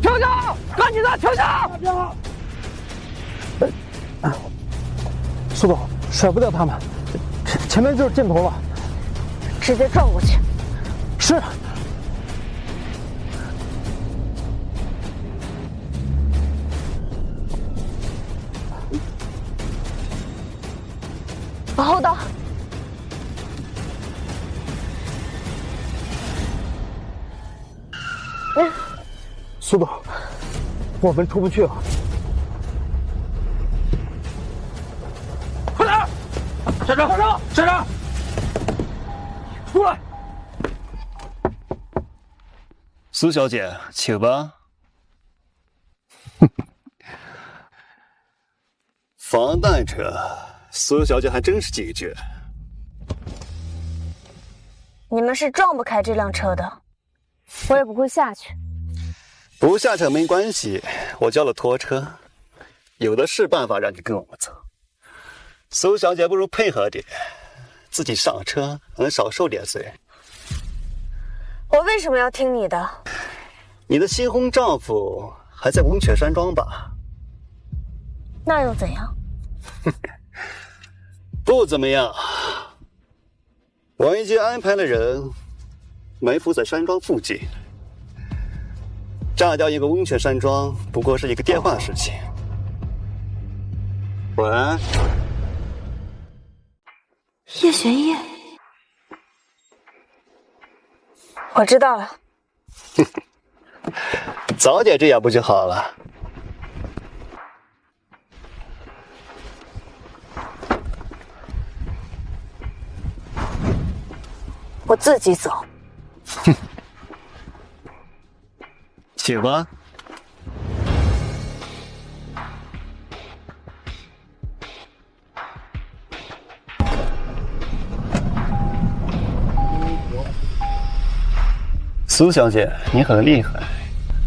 停下！赶紧的，停下！苏导，甩不掉他们，前面就是箭头了，直接撞过去。是。往后倒。苏导，我们出不去了。快点！站长，站长，出来！苏小姐，请吧。防弹车，苏小姐还真是警觉。你们是撞不开这辆车的，我也不会下去。不下车没关系，我叫了拖车，有的是办法让你跟我们走。苏小姐不如配合点，自己上车能少受点罪。我为什么要听你的？你的新婚丈夫还在温泉山庄吧？那又怎样？不怎么样。王一杰安排了人埋伏在山庄附近，炸掉一个温泉山庄不过是一个电话事情。喂，叶玄烨，我知道了。早点这样不就好了？我自己走。请吧。苏小姐，你很厉害，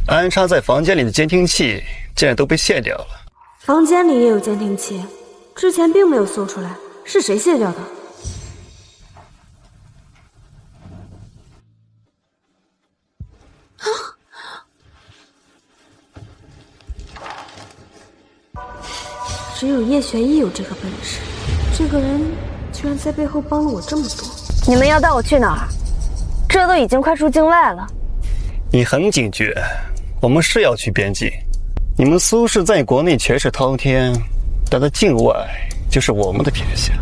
安插在房间里的监听器竟然都被卸掉了。房间里也有监听器，之前并没有搜出来，是谁卸掉的？只有叶玄烨有这个本事，这个人居然在背后帮了我这么多。你们要带我去哪儿？这都已经快出境外了。你很警觉，我们是要去边境。你们苏氏在国内权势滔天，但在境外就是我们的天下。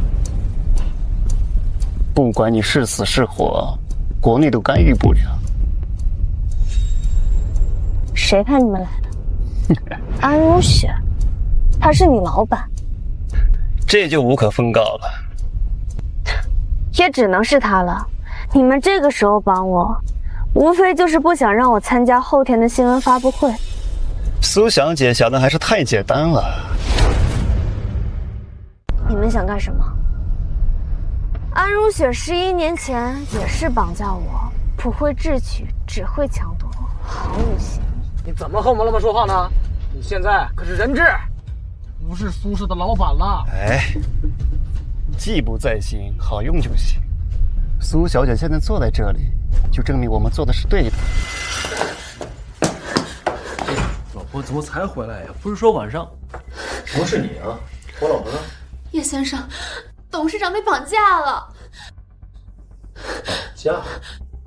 不管你是死是活，国内都干预不了。谁派你们来的？安如雪，他是你老板。这就无可奉告了。也只能是他了。你们这个时候帮我，无非就是不想让我参加后天的新闻发布会。苏小姐想的还是太简单了。你们想干什么？安如雪11年前也是绑架我，不会智取，只会强夺，毫无嫌疑。你怎么和我们老板说话呢？你现在可是人质，不是苏氏的老板了。哎，技不在心，好用就行。苏小姐现在坐在这里，就证明我们做的是对的。老婆怎么才回来呀？不是说晚上？怎么是你啊？我老婆呢？叶先生，董事长被绑架了。绑架？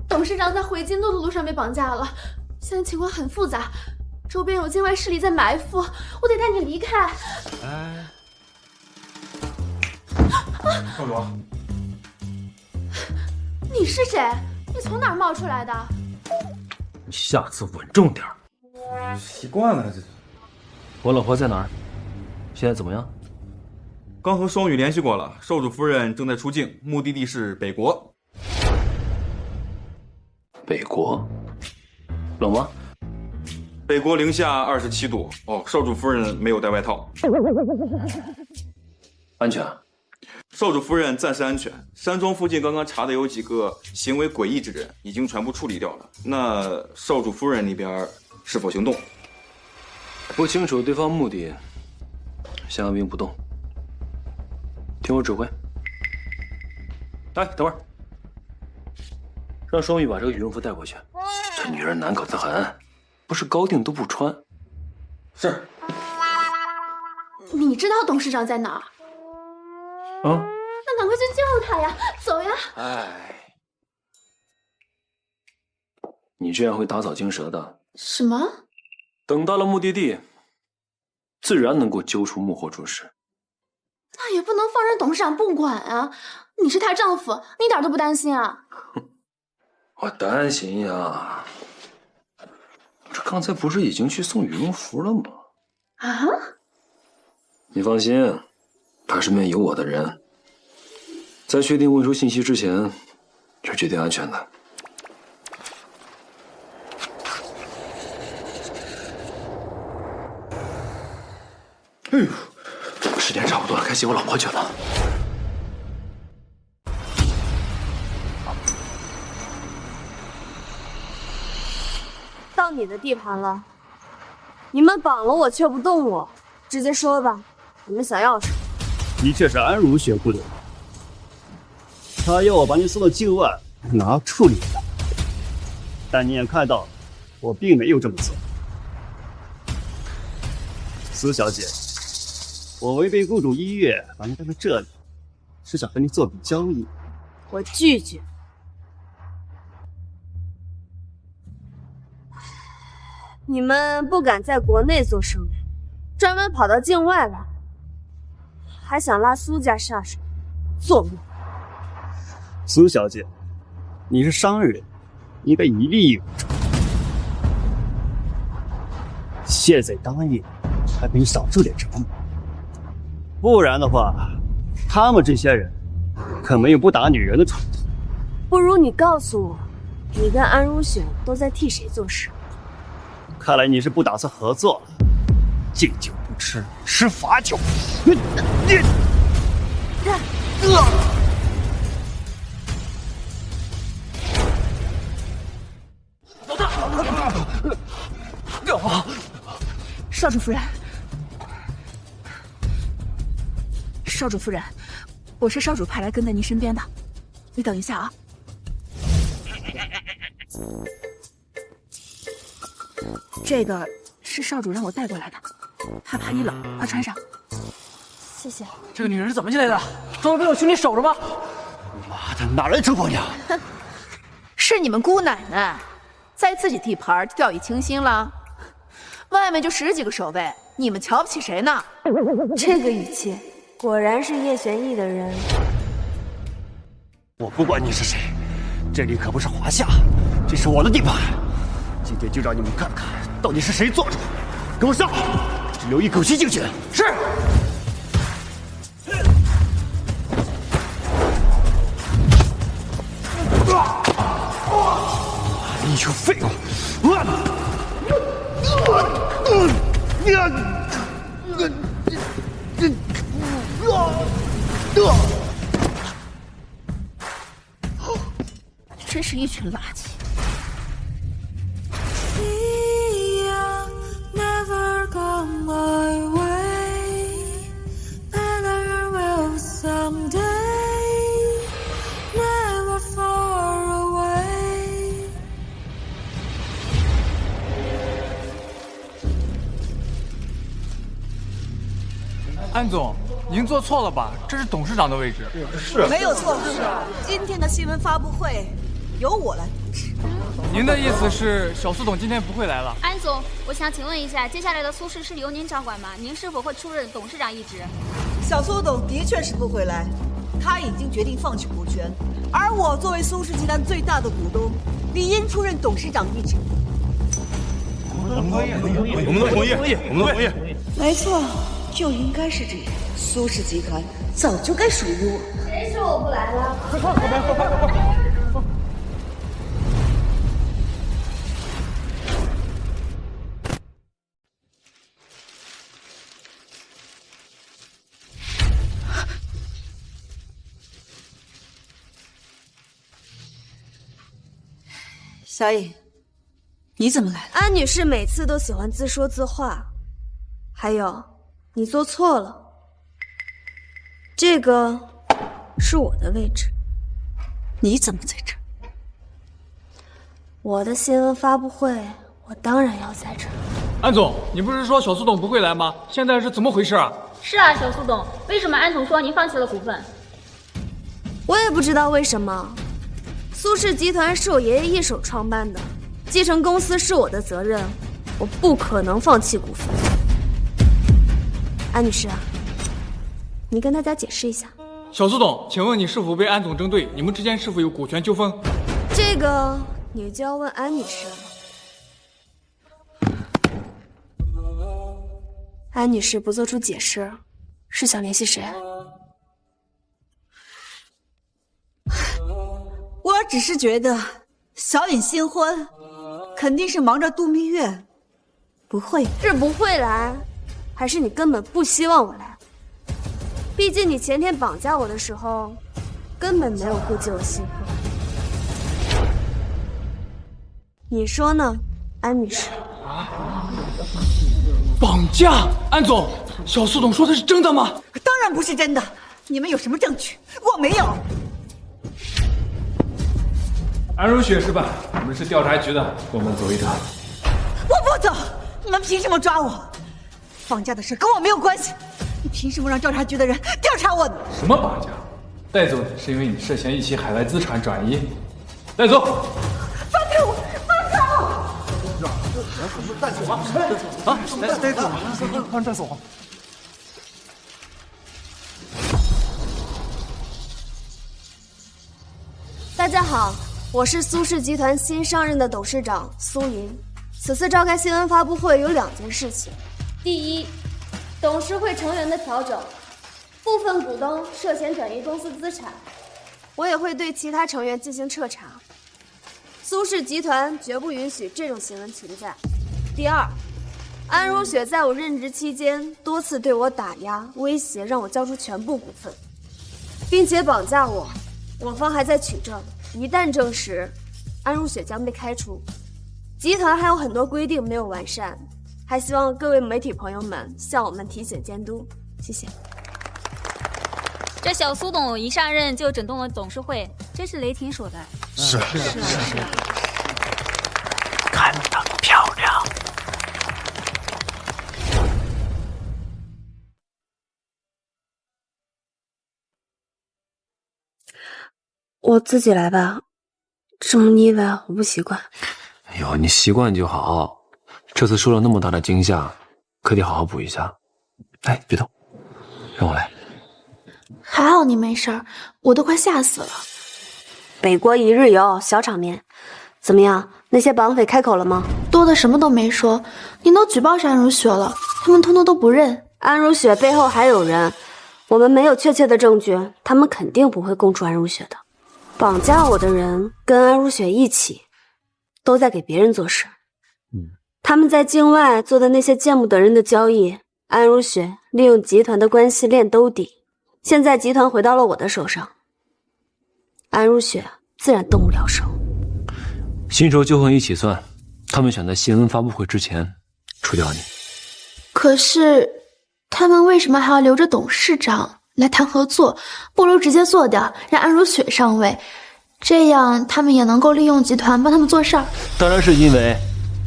董事长在回京都的路上被绑架了，现在情况很复杂，周边有境外势力在埋伏，我得带你离开。哎，少主，你是谁？你从哪儿冒出来的？你下次稳重点。习惯了这。我老婆在哪儿？现在怎么样？刚和双羽联系过了，少主夫人正在出境，目的地是北国。北国？冷吗？北国零下27度。哦，少主夫人没有带外套。安全？少主夫人暂时安全。山庄附近刚刚查的有几个行为诡异之人，已经全部处理掉了。那少主夫人那边是否行动？不清楚对方目的，先按兵不动，听我指挥。哎，等会儿，让双玉把这个羽绒服带过去。这女人难搞得很，不是高定都不穿。是。你知道董事长在哪儿？啊？那赶快去救他呀！走呀！哎，你这样会打草惊蛇的。什么？等到了目的地，自然能够揪出幕后主使。那也不能放任董事长不管啊！你是她丈夫，你一点都不担心啊？我担心呀。这刚才不是已经去送羽绒服了吗？啊？你放心，他身边有我的人，在确定问出信息之前，是绝对安全的。哎呦，时间差不多了，该接我老婆去了。到你的地盘了，你们绑了我却不动我，直接说吧，你们想要什么？的确是安如雪不留，他要我把你送到境外拿处理的，但你也看到，我并没有这么做。苏小姐，我违背雇主意愿把你带到这里，是想和你做笔交易。我拒绝。你们不敢在国内做生意，专门跑到境外来，还想拉苏家下水，做梦！苏小姐，你是商人，应该以利为主。现在答应，还可以少受点折磨，不然的话，他们这些人可没有不打女人的传统。不如你告诉我，你跟安如雪都在替谁做事？看来你是不打算合作了，敬酒不吃吃罚酒。少主夫人，少主夫人，我是少主派来跟在您身边的，你等一下啊。这个是少主让我带过来的，害怕你冷，快穿上。谢谢。这个女人是怎么进来的？专门被我兄弟守着吗？妈的，哪来臭婆娘？是是你们姑奶奶在自己地盘就掉以轻心了。外面就10几个守卫，你们瞧不起谁呢？这个语气，果然是叶玄逸的人。我不管你是谁，这里可不是华夏，这是我的地盘。今天就让你们看看，到底是谁做主。给我上，只留一口气进去。是。你群废物！真是一群垃圾。安总，您做错了吧？这是董事长的位置。是，没有错。今天的新闻发布会由我来主持。您的意思是小苏董今天不会来了？安总，我想请问一下，接下来的苏氏是由您掌管吗？您是否会出任董事长一职？小苏董的确是不会来，他已经决定放弃股权，而我作为苏氏集团最大的股东，理应出任董事长一职。我们都同意。没错。就应该是这样，苏氏集团早就该属于我。谁说我不来了？快！小颖，你怎么来了？安女士每次都喜欢自说自话，还有。你做错了，这个是我的位置。你怎么在这儿？我的新闻发布会，我当然要在这儿。安总，你不是说小苏董不会来吗？现在是怎么回事啊？是啊，小苏董，为什么安总说您放弃了股份？我也不知道为什么。苏氏集团是我爷爷一手创办的，继承公司是我的责任，我不可能放弃股份。安女士啊，你跟大家解释一下。小苏董，请问你是否被安总针对？你们之间是否有股权纠纷？这个你就要问安女士了。安女士不做出解释，是想联系谁？我只是觉得小颖新婚，肯定是忙着度蜜月，不会是不会来。还是你根本不希望我来？毕竟你前天绑架我的时候，根本没有顾及我新婚。你说呢，安女士？绑架？安总，小苏董说的是真的吗？当然不是真的。你们有什么证据？我没有。安如雪是吧？我们是调查局的，跟我们走一趟。我不走！你们凭什么抓我？绑架的事跟我没有关系，你凭什么让调查局的人调查我呢？什么绑架？带走你是因为你涉嫌一起海外资产转移，带走。放开我！放开我！带走啊！带走！快带走！大家好，我是苏氏集团新上任的董事长苏银。此次召开新闻发布会有2件事情。第一，董事会成员的调整，部分股东涉嫌转移公司资产，我也会对其他成员进行彻查。苏氏集团绝不允许这种行为存在。第二，安如雪在我任职期间多次对我打压、威胁，让我交出全部股份，并且绑架我。我方还在取证，一旦证实，安如雪将被开除。集团还有很多规定没有完善。还希望各位媒体朋友们向我们提醒监督，谢谢。这小苏董一上任就整顿了董事会，真是雷霆手段。是，看得漂亮。我自己来吧，这么腻歪，我不习惯。哎呦，你习惯就好。这次受了那么大的惊吓，可得好好补一下。哎，别动，让我来。还好你没事儿，我都快吓死了。北国一日游，小场面。怎么样？那些绑匪开口了吗？多的什么都没说。你都举报是安如雪了，他们通通都不认。安如雪背后还有人，我们没有确切的证据，他们肯定不会供出安如雪的。绑架我的人跟安如雪一起，都在给别人做事。他们在境外做的那些见不得人的交易，安如雪利用集团的关系链兜底。现在集团回到了我的手上，安如雪自然动不了手。新仇旧恨一起算，他们想在新闻发布会之前除掉你。可是他们为什么还要留着董事长来谈合作？不如直接做掉，让安如雪上位，这样他们也能够利用集团帮他们做事儿。当然是因为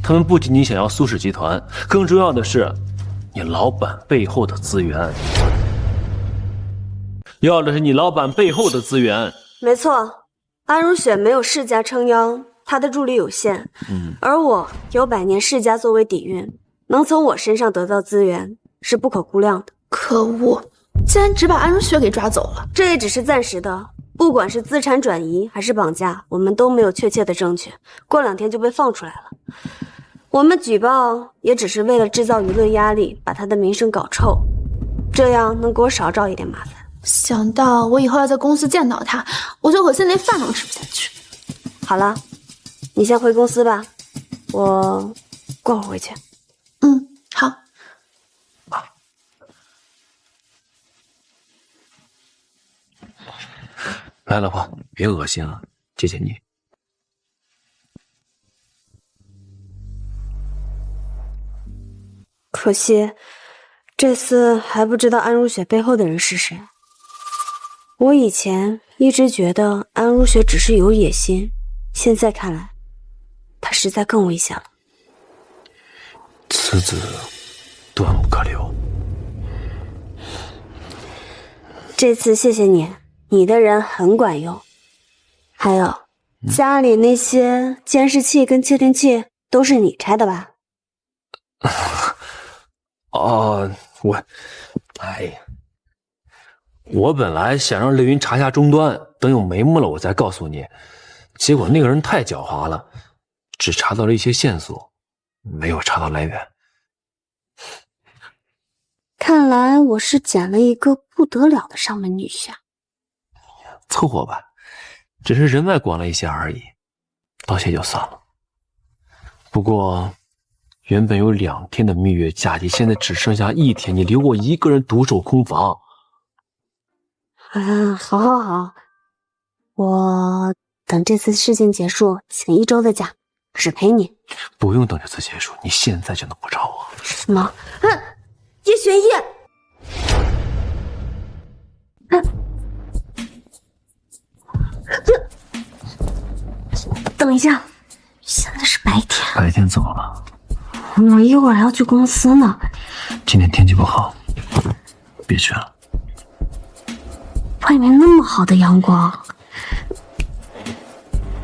他们不仅仅想要苏氏集团，更重要的是你老板背后的资源。要的是你老板背后的资源。没错，安如雪没有世家撑腰，她的助力有限，而我有百年世家作为底蕴，能从我身上得到资源是不可估量的。可恶，竟然只把安如雪给抓走了。这也只是暂时的，不管是资产转移还是绑架，我们都没有确切的证据，过2天就被放出来了。我们举报也只是为了制造舆论压力，把他的名声搞臭，这样能给我少找一点麻烦。想到我以后要在公司见到他，我就恶心连饭都吃不下去。好了，你先回公司吧，我过会儿回去。好。来，老婆，别恶心了，谢谢你。可惜，这次还不知道安如雪背后的人是谁。我以前一直觉得安如雪只是有野心，现在看来，她实在更危险了。此子断不可留。这次谢谢你，你的人很管用。还有，家里那些监视器跟窃听器都是你拆的吧？我本来想让雷云查下终端，等有眉目了我再告诉你，结果那个人太狡猾了，只查到了一些线索，没有查到来源。看来我是捡了一个不得了的上门女婿。凑合吧，只是人脉广了一些而已，道谢就算了。不过原本有2天的蜜月假期，现在只剩下1天，你留我一个人独守空房。好，我等这次事情结束，请1周的假，只陪你。不用等这次结束，你现在就能不找我。什么？叶玄烨！等一下，现在是白天。白天怎么了？我一会儿还要去公司呢。今天天气不好，别去了。外面那么好的阳光，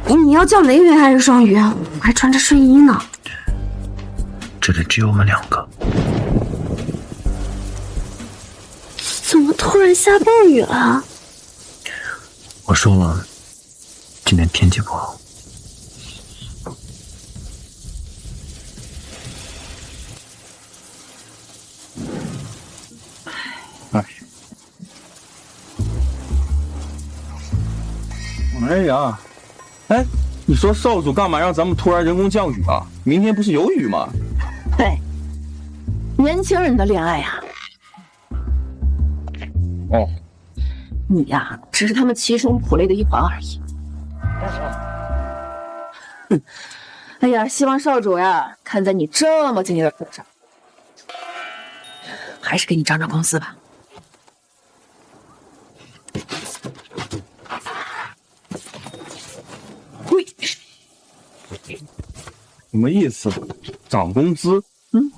你要叫雷云还是双鱼？我还穿着睡衣呢。这里只有我们2个。怎么突然下暴雨了？我说了，今天天气不好。哎呀，哎，你说少主干嘛让咱们突然人工降雨啊？明天不是有雨吗？嘿，年轻人的恋爱呀。哦，你呀，只是他们其中谱类的一环而已。哎呀，希望少主呀，看在你这么敬业的份上，还是给你涨涨工资吧。什么意思？涨工资？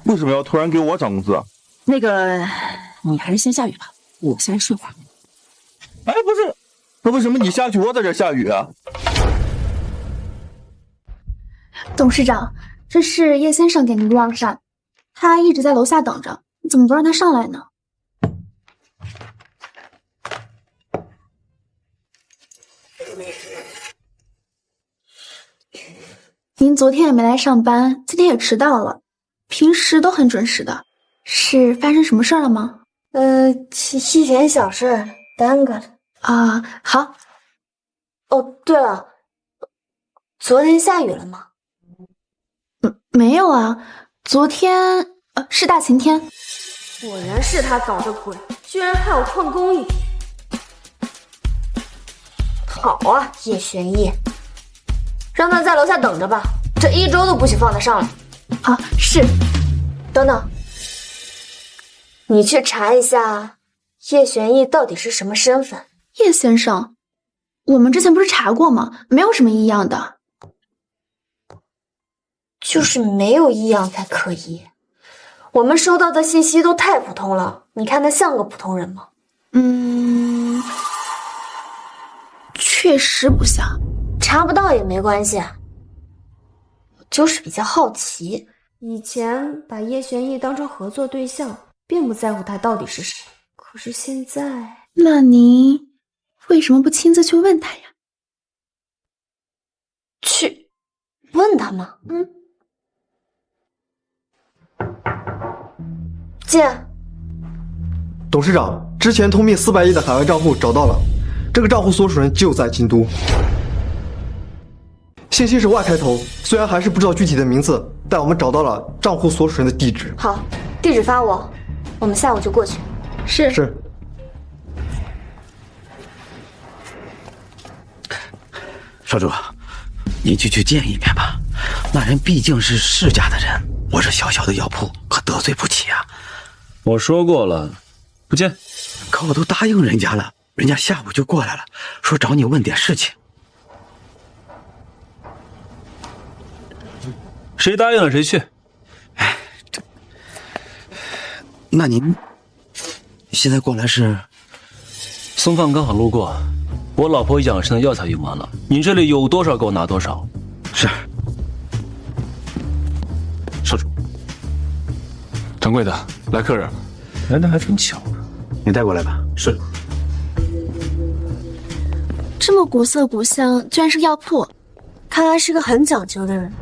为什么要突然给我涨工资啊？那个，你还是先下雨吧，我先睡会儿。哎，不是，那为什么你下去，我在这下雨啊？董事长，这是叶先生给您的药膳，他一直在楼下等着，你怎么不让他上来呢？您昨天也没来上班，今天也迟到了，平时都很准时的，是发生什么事儿了吗？一点小事耽搁了。啊，好。哦，对了，昨天下雨了吗？没有啊，昨天是大晴天。果然是他搞的鬼，居然害我旷工一天。好啊，叶玄逸，让他在楼下等着吧，这1周都不许放他上来。好，是。等等，你去查一下叶玄逸到底是什么身份。叶先生，我们之前不是查过吗？没有什么异样的。就是没有异样才可疑。我们收到的信息都太普通了，你看他像个普通人吗？确实不像。查不到也没关系，我就是比较好奇。以前把叶玄逸当成合作对象，并不在乎他到底是谁，可是现在……那您为什么不亲自去问他呀？去问他吗？进。董事长，之前通灭400亿的海外账户找到了，这个账户所属人就在京都，信息是 Y 开头，虽然还是不知道具体的名字，但我们找到了账户所属人的地址。好，地址发我，我们下午就过去。是。少主，你就去见一面吧，那人毕竟是世家的人，我这小小的药铺可得罪不起啊。我说过了，不见。可我都答应人家了，人家下午就过来了，说找你问点事情。谁答应了谁去。那您现在过来是？送饭刚好路过，我老婆养生的药材用完了，你这里有多少给我拿多少。是。少主，掌柜的，来客人，来的还真巧。你带过来吧。是。这么古色古香，居然是药铺，看来是个很讲究的人。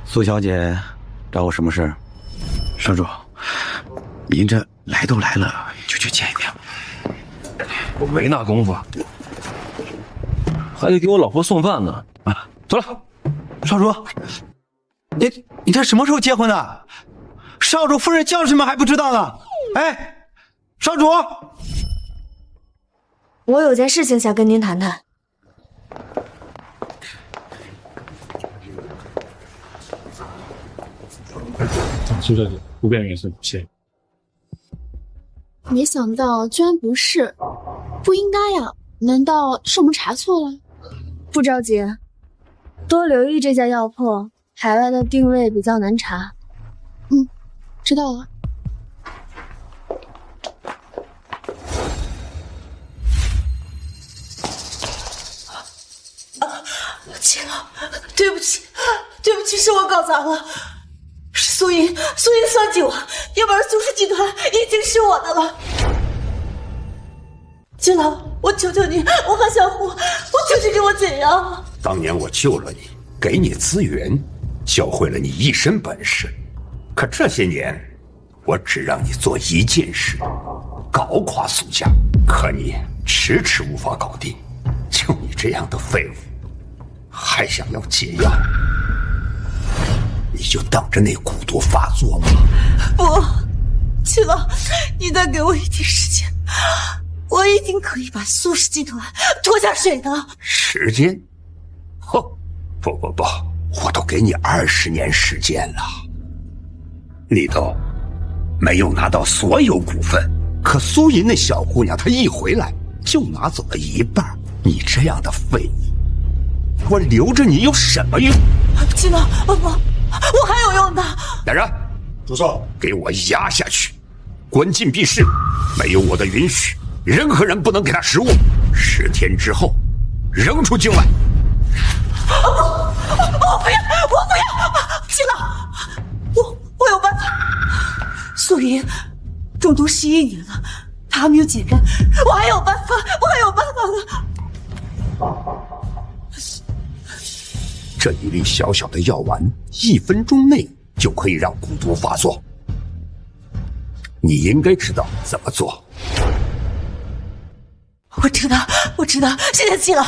苏小姐找我什么事？少主，您这来都来了，就去见一面吧。我没那功夫，还得给我老婆送饭呢。啊，走了。少主，你这什么时候结婚的？少主夫人叫什么还不知道呢？哎，少主，我有件事情想跟您谈谈。苏小姐，不便原谅，谢谢。没想到居然不是，不应该呀？难道是我们查错了？不着急，多留意这家药铺，海外的定位比较难查。知道了。亲了，对不起，对不起，是我搞砸了。是苏莹算计我，要不然苏氏集团已经是我的了。金老，我求求你，我和小虎，我求你给我解药。当年我救了你，给你资源，教会了你一身本事。可这些年，我只让你做一件事，搞垮苏家。可你迟迟无法搞定。就你这样的废物，还想要解药？你就等着那蛊毒发作吗？不，秦老，你再给我一点时间，我一定可以把苏氏集团拖下水的。时间？哼，不，我都给你20年时间了，你都没有拿到所有股份。可苏银那小姑娘，她一回来就拿走了一半。你这样的废物，我留着你有什么用？秦老，不，我还有用的。来人，主少，给我压下去，关禁闭室，没有我的允许，任何人不能给他食物，10天之后扔出境外。我不要！季老，我有办法。素云中毒11年了，他还没有解干，我还有办法的。这一粒小小的药丸，1分钟内就可以让蛊毒发作。你应该知道怎么做。我知道，现在去了。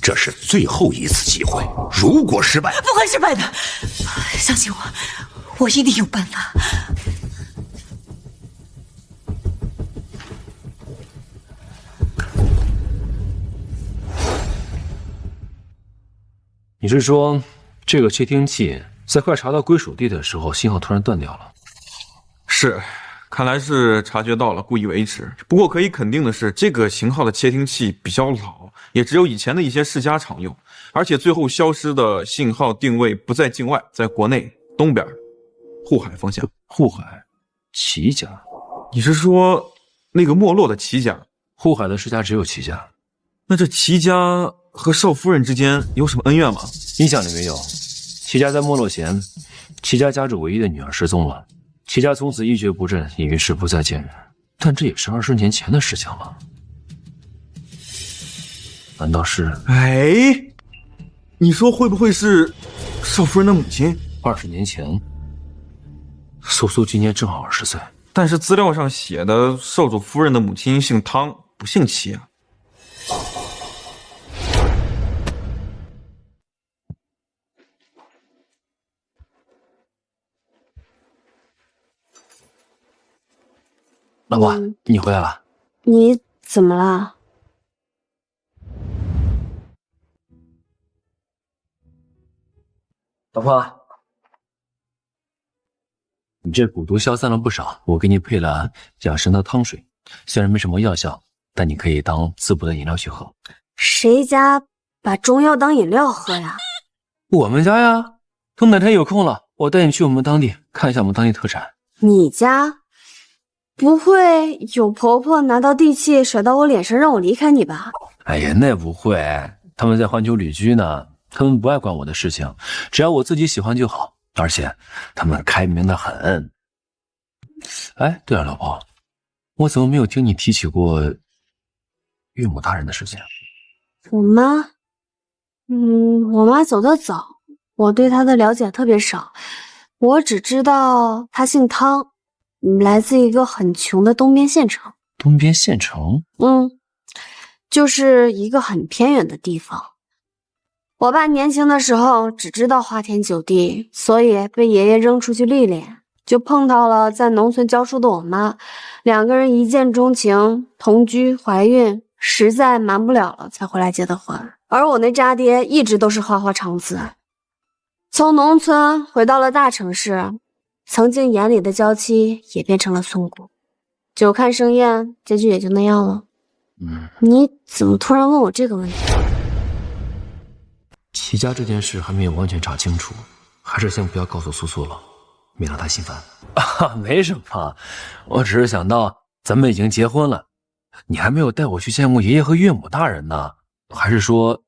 这是最后一次机会，如果失败，不会失败的，相信我，我一定有办法。你是说，这个窃听器在快查到归属地的时候，信号突然断掉了？是，看来是察觉到了，故意维持。不过可以肯定的是，这个型号的窃听器比较老，也只有以前的一些世家常用，而且最后消失的信号定位不在境外，在国内东边沪海方向。沪海，齐家？你是说那个没落的齐家？沪海的世家只有齐家。那这齐家和少夫人之间有什么恩怨吗？印象里没有。齐家在没落前，齐家家主唯一的女儿失踪了，齐家从此一蹶不振，也于是不再见人。但这也是20年前的事情了。难道是？哎，你说会不会是少夫人的母亲？20年前，苏苏今年正好20岁，但是资料上写的少主夫人的母亲姓汤，不姓齐啊。老婆，你回来了。你怎么了？老婆，你这蛊毒消散了不少，我给你配了养生的汤水，虽然没什么药效，但你可以当滋补的饮料去喝。谁家把中药当饮料喝呀？我们家呀。等哪天有空了，我带你去我们当地看一下我们当地特产。你家？不会有婆婆拿到地契甩到我脸上让我离开你吧？哎呀，那不会，他们在环球旅居呢，他们不爱管我的事情，只要我自己喜欢就好，而且他们开明的很。哎，对了，老婆，我怎么没有听你提起过岳母大人的事情？我妈，我妈走得早，我对她的了解特别少，我只知道她姓汤。来自一个很穷的东边县城。东边县城？就是一个很偏远的地方。我爸年轻的时候只知道花天酒地，所以被爷爷扔出去历练，就碰到了在农村教书的我妈，两个人一见钟情，同居怀孕，实在瞒不了了才回来结的婚。而我那渣爹一直都是花花肠子，从农村回到了大城市，曾经眼里的娇妻也变成了村姑，久看生厌，结局也就那样了。你怎么突然问我这个问题？齐家这件事还没有完全查清楚，还是先不要告诉苏苏了，免得她心烦。没什么，我只是想到咱们已经结婚了，你还没有带我去见过爷爷和岳母大人呢，还是说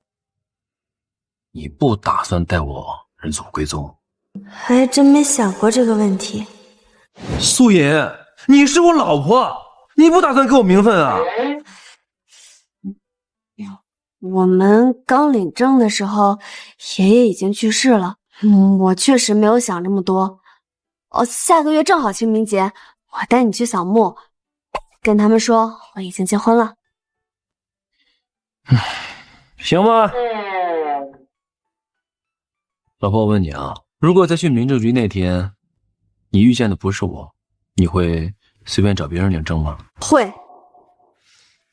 你不打算带我认祖归宗？还真没想过这个问题。素隐，你是我老婆，你不打算给我名分啊？我们刚领证的时候，爷爷已经去世了。我确实没有想这么多。下个月正好清明节，我带你去扫墓，跟他们说我已经结婚了。行吧。老婆，我问你啊，如果在去民政局那天，你遇见的不是我，你会随便找别人领证吗？会，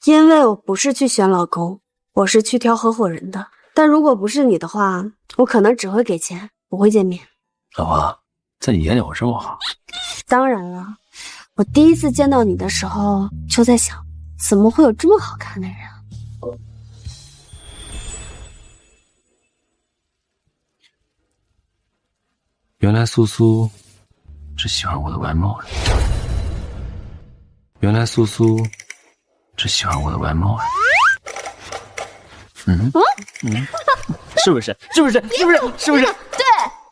因为我不是去选老公，我是去挑合伙人的。但如果不是你的话，我可能只会给钱，不会见面。老婆，在你眼里我这么好？当然了，我第一次见到你的时候就在想，怎么会有这么好看的人啊？原来苏苏是喜欢我的外貌的。原来苏苏只喜欢我的外貌啊！是不是？对、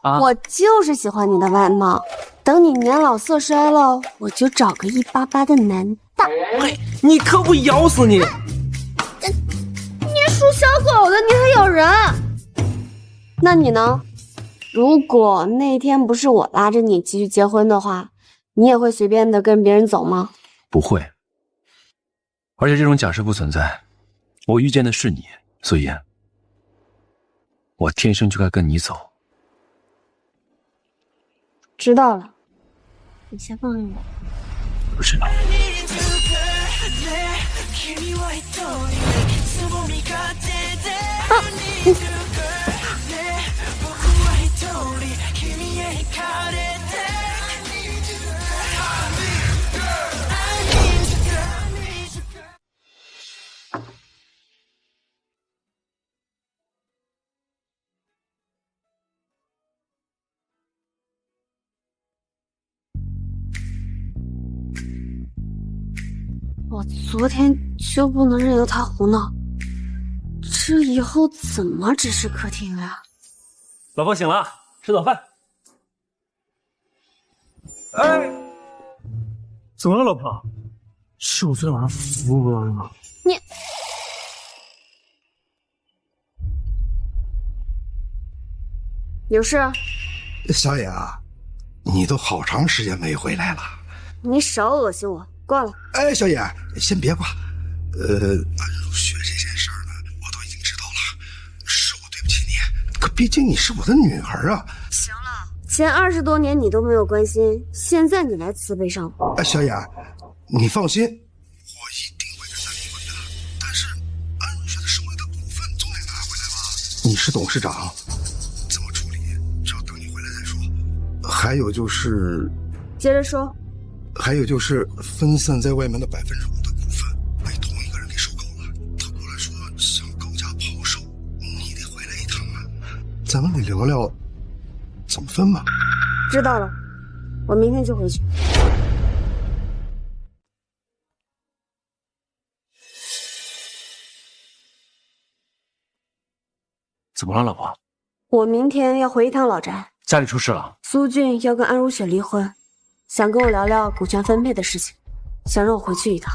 啊，我就是喜欢你的外貌。等你年老色衰了，我就找个188的男大。喂，你可不咬死你！你属小狗的，你还咬人？那你呢？如果那天不是我拉着你继续结婚的话，你也会随便的跟别人走吗？不会。而且这种假设不存在，我遇见的是你，所以我天生就该跟你走。知道了，你先放任我。不是。我昨天就不能任由他胡闹，这以后怎么指示客厅啊？老婆醒了，吃早饭。哎，怎么了，老婆？是我昨天晚上服过了吗？你有事？小野啊，你都好长时间没回来了。你少恶心我，挂了。哎，小野，先别挂。安如雪这件事呢，我都已经知道了，是我对不起你。可毕竟你是我的女儿啊。行了，前20多年你都没有关心，现在你来慈悲上我。哎，小野，你放心，我一定会跟他离婚的。但是安如雪的手里的股份总得拿回来吧？你是董事长，怎么处理，只要等你回来再说。还有就是，接着说。还有就是分散在外面的5%的股份被同一个人给收购了，他过来说想高价抛售，你得回来一趟啊，咱们得聊聊怎么分嘛。知道了，我明天就回去。怎么了，老婆？我明天要回一趟老宅，家里出事了。苏俊要跟安如雪离婚，想跟我聊聊股权分配的事情，想让我回去一趟。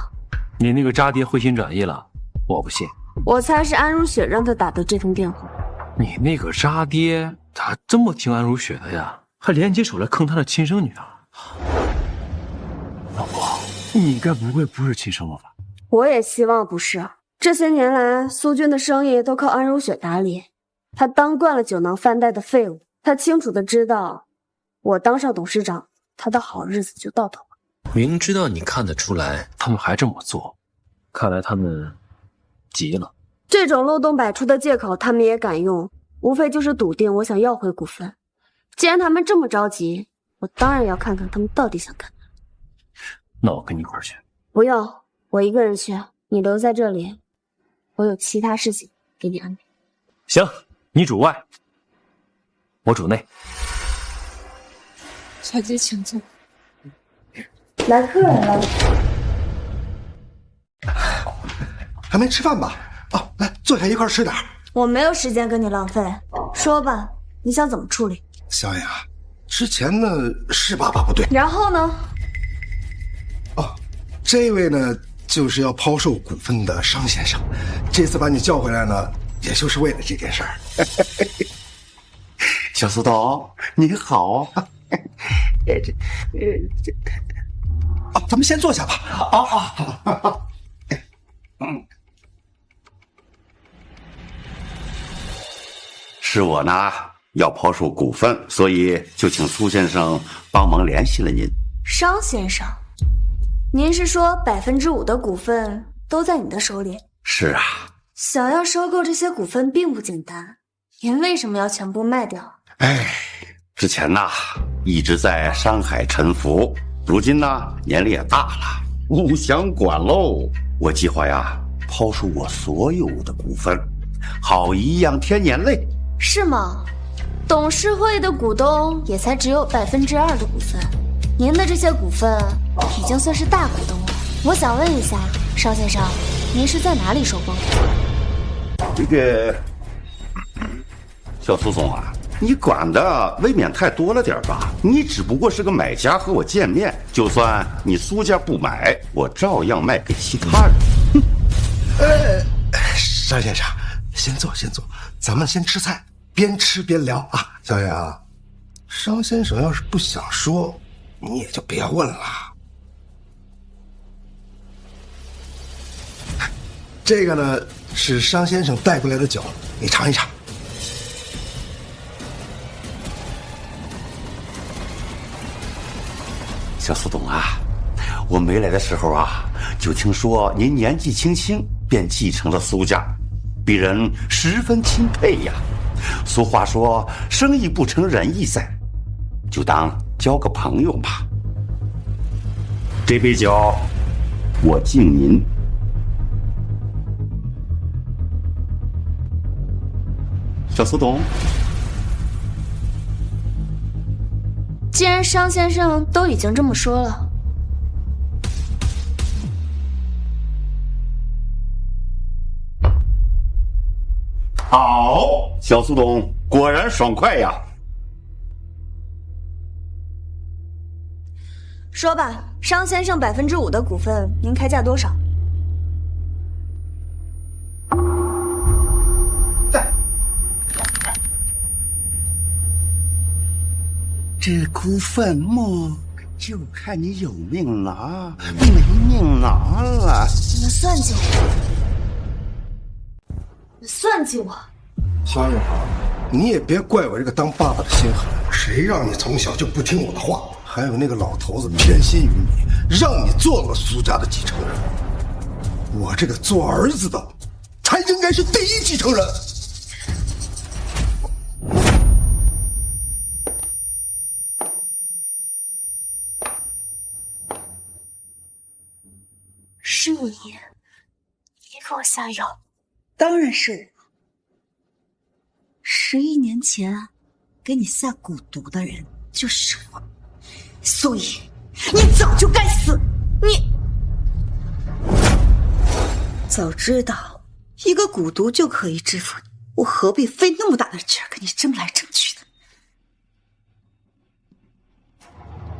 你那个渣爹回心转意了，我不信。我猜是安如雪让他打的这通电话。你那个渣爹咋这么听安如雪的呀？还连接手来坑他的亲生女儿。老婆，你该不会不是亲生的吧？我也希望不是。这些年来，苏俊的生意都靠安如雪打理，他当惯了酒囊饭袋的废物，他清楚的知道，我当上董事长，他的好日子就到头了。明知道你看得出来，他们还这么做，看来他们急了。这种漏洞百出的借口他们也敢用，无非就是笃定我想要回股份。既然他们这么着急，我当然要看看他们到底想干嘛。那我跟你一块儿去。不用，我一个人去，你留在这里，我有其他事情给你安排。行，你主外，我主内。小姐请坐。来客人了。还没吃饭吧？哦，来坐下一块吃点。我没有时间跟你浪费，说吧，你想怎么处理？小野啊，之前呢是爸爸不对，然后呢？哦，这位呢就是要抛售股份的商先生，这次把你叫回来呢，也就是为了这件事儿。小苏董，你好。咱们先坐下吧。是我呢要抛售股份，所以就请苏先生帮忙联系了您。商先生，您是说5%的股份都在你的手里？是啊。想要收购这些股份并不简单，您为什么要全部卖掉？之前呢一直在山海沉浮，如今呢年龄也大了，不想管喽。我计划呀抛售我所有的股份，好颐养天年嘞。是吗？董事会的股东也才只有2%的股份，您的这些股份已经算是大股东了。我想问一下，邵先生，您是在哪里收工？这个小苏总啊，你管的未免太多了点吧？你只不过是个买家和我见面，就算你苏家不买，我照样卖给其他人。邵先生，先坐，咱们先吃菜，边吃边聊啊。小杨，商先生要是不想说，你也就别问了。这个呢是商先生带过来的酒，你尝一尝。小苏董啊，我没来的时候啊，就听说您年纪轻轻便继承了苏家，鄙人十分钦佩呀。俗话说，生意不成仁义在，就当交个朋友吧。这杯酒，我敬您。小苏董，既然商先生都已经这么说了，好，小苏董果然爽快呀。说吧，商先生5%的股份，您开价多少？这股份嘛，就看你有命拿，没命拿了。你算计我！你算计我！小野，你也别怪我这个当爸爸的心狠，谁让你从小就不听我的话？还有那个老头子偏心于你，让你做了苏家的继承人。我这个做儿子的，才应该是第一继承人。是你给我下药？当然是我。11年前给你下蛊毒的人就是我，所以你早就该死。你早知道一个蛊毒就可以制服你，我何必费那么大的劲儿跟你争来争去的？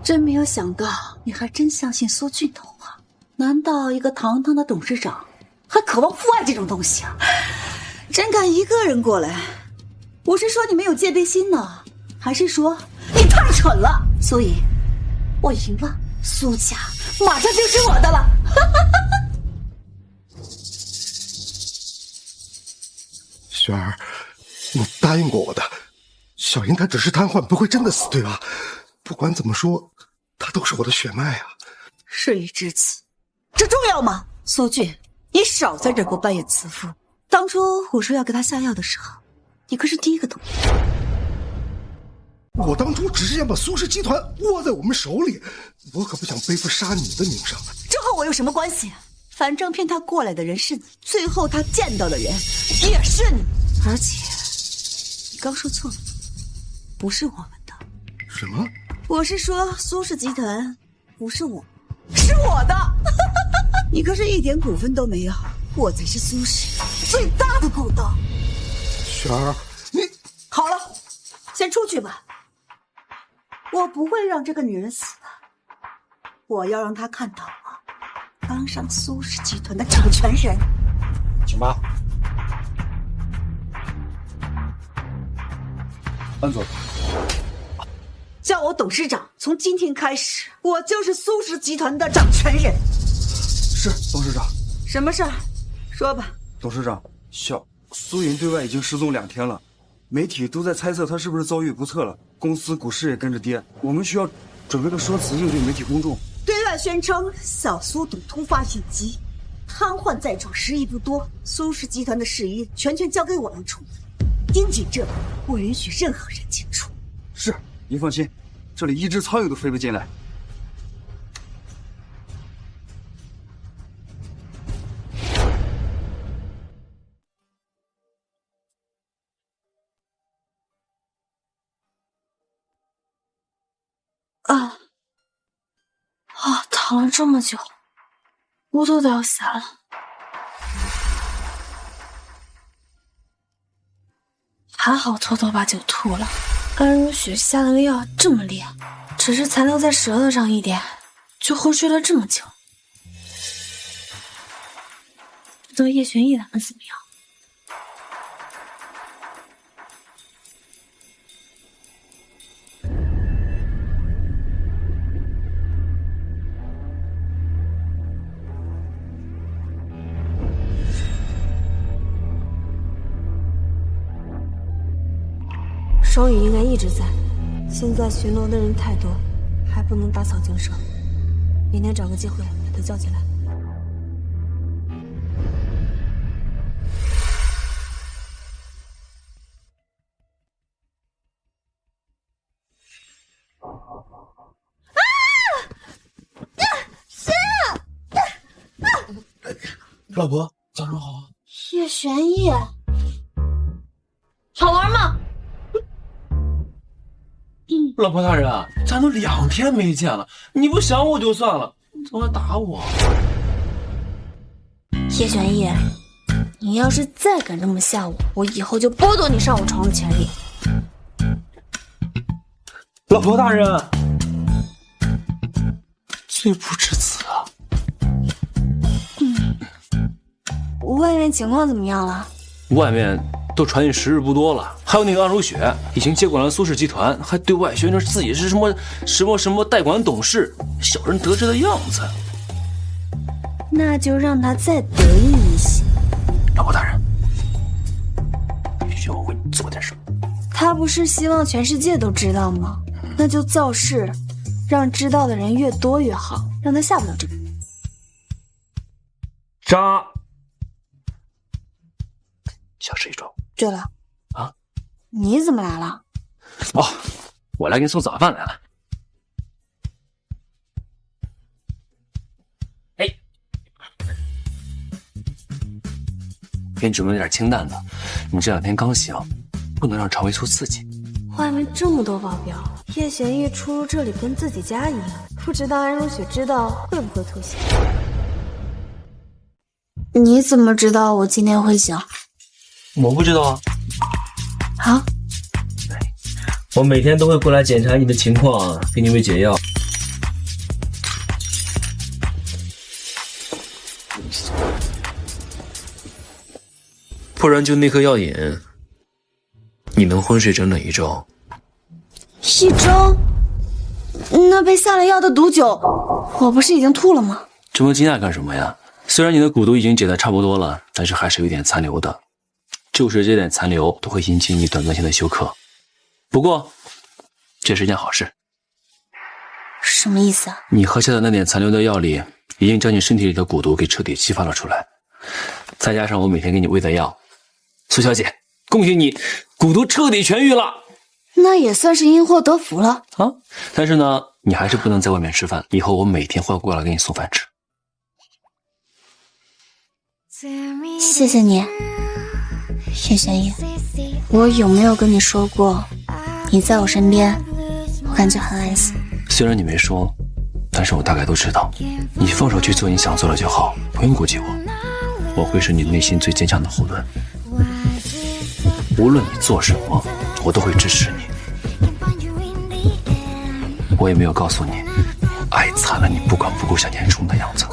真没有想到，你还真相信苏俊的话。难道一个堂堂的董事长还渴望父爱这种东西啊？真敢一个人过来？我是说你没有戒备心呢，还是说你太蠢了？所以，我赢了，苏家马上就是我的了。雪儿，你答应过我的，小英她只是瘫痪，不会真的死，对吧？不管怎么说，她都是我的血脉啊。事已至此，这重要吗？苏俊，你少在这给我扮演慈父。当初我说要给他下药的时候，你可是第一个同意。我当初只是想把苏氏集团握在我们手里，我可不想背负杀你的名声。这和我有什么关系？反正骗他过来的人是你，最后他见到的人也是你。而且，你刚说错了，不是我们的。什么？我是说苏氏集团不是我，是我的。你可是一点股份都没有，我才是苏氏最大的股东。雪儿，你好了，先出去吧。我不会让这个女人死的，我要让她看到我当上苏氏集团的掌权人。请吧。安总，叫我董事长，从今天开始，我就是苏氏集团的掌权人。是董事长。什么事儿？说吧。董事长，苏云对外已经失踪2天了，媒体都在猜测他是不是遭遇不测了，公司股市也跟着跌，我们需要准备个说辞应对媒体公众。对外宣称小苏董突发隐疾，瘫痪在床，时日不多，苏氏集团的事宜全权交给我来处理。盯紧这里，不允许任何人进出。是，您放心，这里一只苍蝇都飞不进来。躺了这么久，骨头都要散了。还好偷偷把酒吐了。安如雪下的药这么烈，只是残留在舌头上一点，就昏睡了这么久。不知道叶玄逸他们怎么样？双羽应该一直在，现在巡逻的人太多，还不能打草惊蛇。明天找个机会把他叫进来。老婆，早上好。叶玄逸，好玩吗？老婆大人，咱都2天没见了，你不想我就算了，你总来打我。叶玄逸，你要是再敢这么吓我，我以后就剥夺你上我床的权利。老婆大人，罪不至此啊。外面情况怎么样了？外面都传进时日不多了，还有那个安如雪已经接管了苏氏集团，还对外宣称自己是什么代管董事，小人得志的样子。那就让他再得意一些。老婆大人，必须要我为你做点什么。他不是希望全世界都知道吗？那就造势，让知道的人越多越好，让他下不了这个。渣。小事一桩。对了，啊，你怎么来了？哦，我来给你送早饭来了。哎，给你准备了点清淡的，你这2天刚醒，不能让肠胃受刺激。外面这么多保镖，叶玄逸出入这里跟自己家一样，不知道安如雪知道会不会吐血？你怎么知道我今天会醒？我不知道啊。好，我每天都会过来检查你的情况，给你喂解药。不然就那颗药引，你能昏睡整整1周。1周？那被下了药的毒酒，我不是已经吐了吗？这么惊讶干什么呀？虽然你的蛊毒已经解得差不多了，但是还是有点残留的。就是这点残留都会引起你短暂性的休克。不过，这是件好事。什么意思啊？你喝下的那点残留的药里，已经将你身体里的蛊毒给彻底激发了出来。再加上我每天给你喂的药，苏小姐，恭喜你，蛊毒彻底痊愈了。那也算是因祸得福了啊！但是呢，你还是不能在外面吃饭，以后我每天会过来给你送饭吃。谢谢你。叶玄逸，我有没有跟你说过，你在我身边，我感觉很安心。虽然你没说，但是我大概都知道。你放手去做你想做的就好，不用顾及我。我会是你内心最坚强的后盾。无论你做什么，我都会支持你。我也没有告诉你，爱惨了你不管不顾向前冲的样子。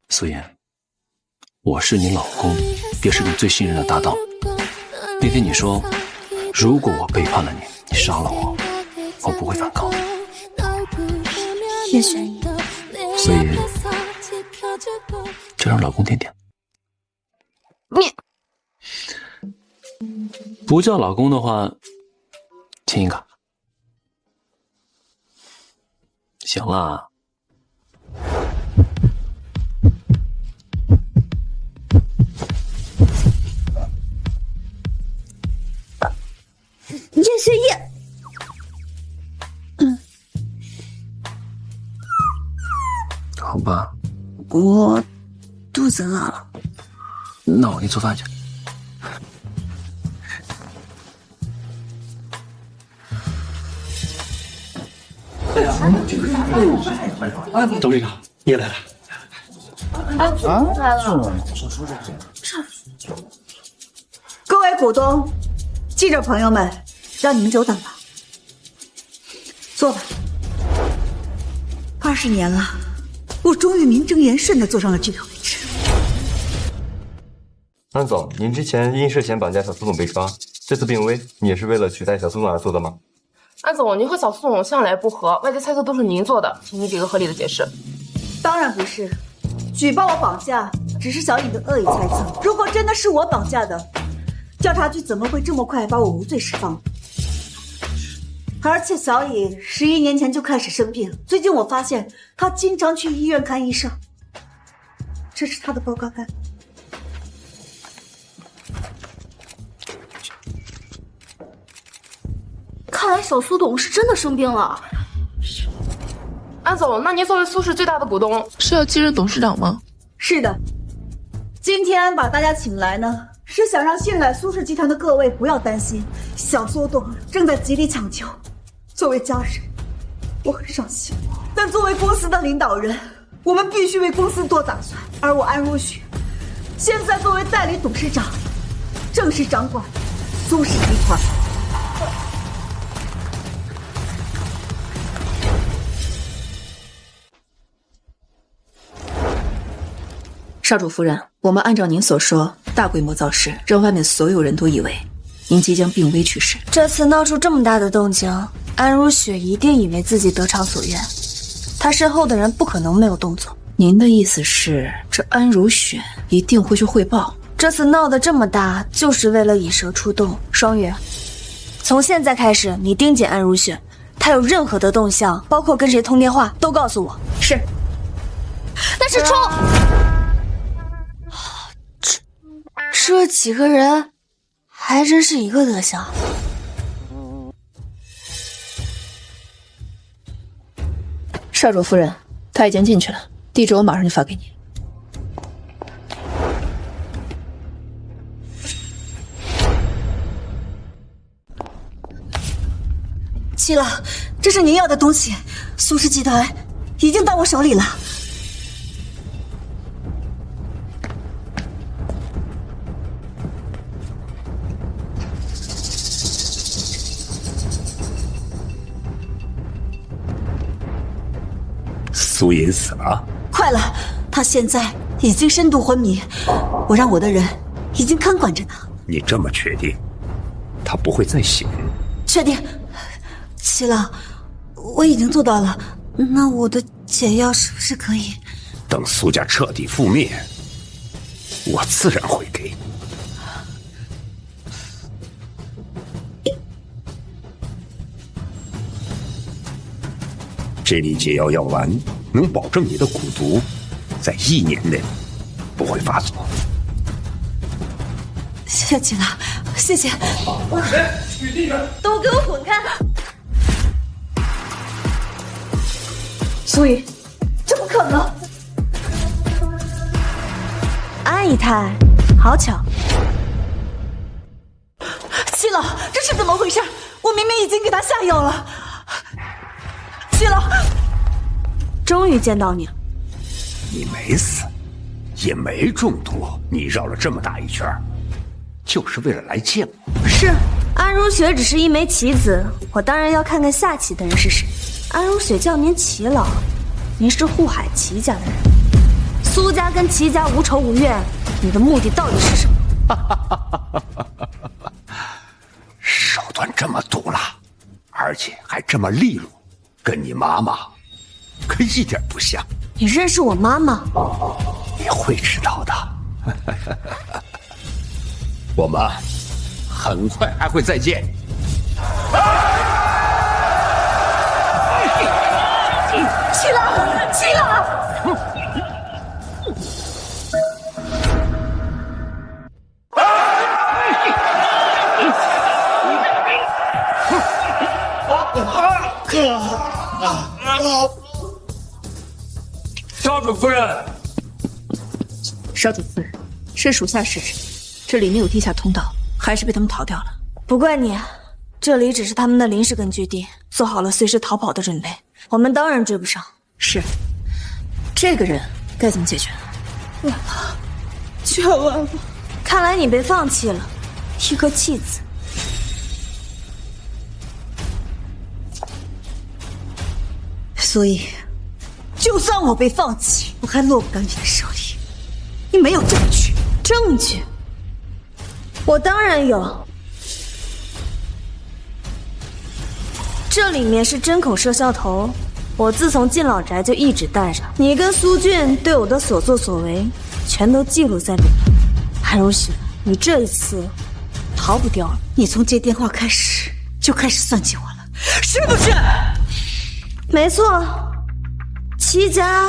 苏妍。我是你老公，也是你最信任的搭档。那天你说，如果我背叛了你，你杀了我，我不会反抗。叶玄逸，所以就让老公点点。你不叫老公的话，亲一个。行了。叶玄逸，好吧，我肚子饿了，那我给你做饭去。董事长，你也来了。各位股东、记者朋友们，让你们久等了，坐吧。20年了，我终于名正言顺地坐上了这个位置。安总，您之前因涉嫌绑架小苏总被抓，这次病危，你也是为了取代小苏总而做的吗？安总，您和小苏总向来不和，外界猜测都是您做的，请您给个合理的解释。当然不是，举报我绑架只是小颖的恶意猜测。如果真的是我绑架的，调查局怎么会这么快把我无罪释放？而且小颖11年前就开始生病，最近我发现她经常去医院看医生，这是她的报告单。看来小苏董是真的生病了。安总，那您作为苏氏最大的股东，是要继任董事长吗？是的，今天把大家请来呢，是想让信赖苏氏集团的各位不要担心，小苏董正在极力抢救。作为家人，我很伤心，但作为公司的领导人，我们必须为公司做打算。而我安如雪，现在作为代理董事长，正式掌管苏氏集团。少主夫人，我们按照您所说，大规模造势，让外面所有人都以为您即将病危去世。这次闹出这么大的动静，安如雪一定以为自己得偿所愿，她身后的人不可能没有动作。您的意思是，这安如雪一定会去汇报？这次闹得这么大，就是为了以蛇出洞。双月，从现在开始，你盯紧安如雪，她有任何的动向，包括跟谁通电话，都告诉我。是。那是冲。这几个人还真是一个德行。少主夫人，他已经进去了，地址我马上就发给你。七郎，这是您要的东西，苏氏集团已经到我手里了。苏银死了？快了，他现在已经深度昏迷，我让我的人已经看管着他。你这么确定，他不会再醒？确定。七郎，我已经做到了，那我的解药是不是可以？等苏家彻底覆灭，我自然会给你。这粒解药药丸能保证你的蛊毒在1年内不会发作。谢谢七郎，谢谢。谁？举地人！都给我滚开！苏雨，这不可能！安姨太，好巧。七郎，这是怎么回事？我明明已经给他下药了。七郎，终于见到你了。你没死，也没中毒，你绕了这么大一圈，就是为了来见我？是，安如雪只是一枚棋子，我当然要看看下棋的人是谁。安如雪叫您齐老，您是护海齐家的人，苏家跟齐家无仇无怨，你的目的到底是什么？手段这么毒辣，而且还这么利落，跟你妈妈可一点不像。你认识我妈妈？你会知道的。我们很快还会再见。七郎，七郎！少主夫人，少主夫人，是属下失职，这里没有地下通道，还是被他们逃掉了。不怪你，这里只是他们的临时根据地，做好了随时逃跑的准备。我们当然追不上。是，这个人该怎么解决？千万不！看来你被放弃了，一个弃子。所以，就算我被放弃，我还落不到你的手里。你没有证据。证据？我当然有。这里面是针孔摄像头，我自从进老宅就一直带着。你跟苏俊对我的所作所为，全都记录在里面。韩如雪，你这一次逃不掉了。你从接电话开始就开始算计我了，是不是？没错，齐家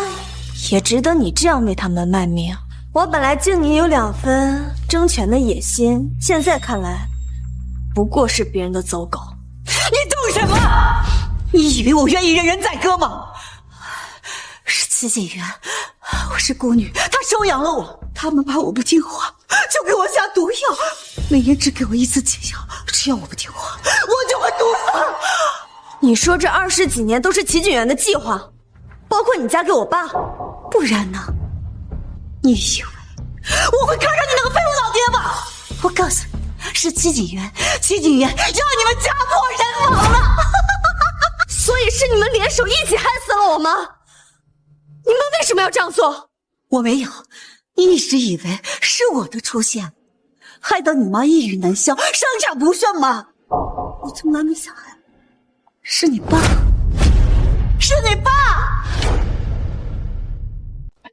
也值得你这样为他们卖命。我本来敬你有2分争权的野心，现在看来，不过是别人的走狗。你懂什么？你以为我愿意任人宰割吗？是齐景元，我是孤女，他收养了我，他们怕我不听话，就给我下毒药，每年只给我1次解药，只要我不听话，我就会毒死。你说这20几年都是齐景元的计划，包括你嫁给我爸，不然呢？你以为我会看上你那个废物老爹吗？我告诉你，是齐景元让你们家破人亡了。所以是你们联手一起害死了我吗？你们为什么要这样做？我没有，你一直以为是我的出现害得你妈一语难消，生产不顺吗？我从来没想害，是你爸，是你爸！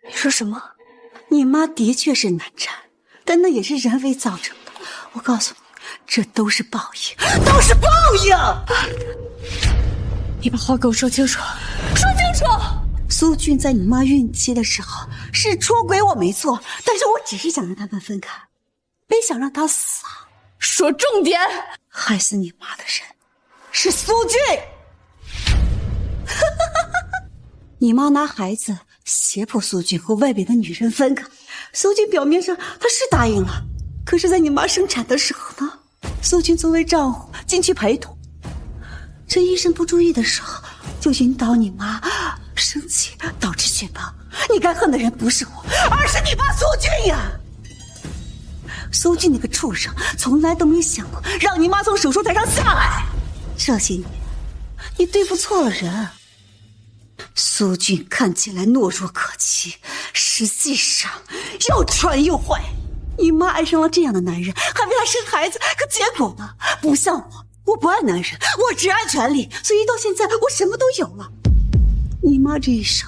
你说什么？你妈的确是难产，但那也是人为造成的。我告诉你，这都是报应，都是报应！你把话给我说清楚，说清楚！苏俊在你妈孕期的时候是出轨我没错，但是我只是想让他们分开，没想让他死啊！说重点！害死你妈的人是苏俊！你妈拿孩子胁迫苏俊和外边的女人分开，苏俊表面上他是答应了，可是在你妈生产的时候呢，苏俊作为丈夫进去陪同，趁医生不注意的时候就引导你妈生气，导致血崩。你该恨的人不是我，而是你爸苏俊呀！苏俊那个畜生从来都没想过让你妈从手术台上下来，这些年你对付错了人。苏俊看起来懦弱可欺，实际上又蠢又坏。你妈爱上了这样的男人，还为他生孩子，可结果呢？不像我不爱男人，我只爱权力，所以到现在我什么都有了。你妈这一生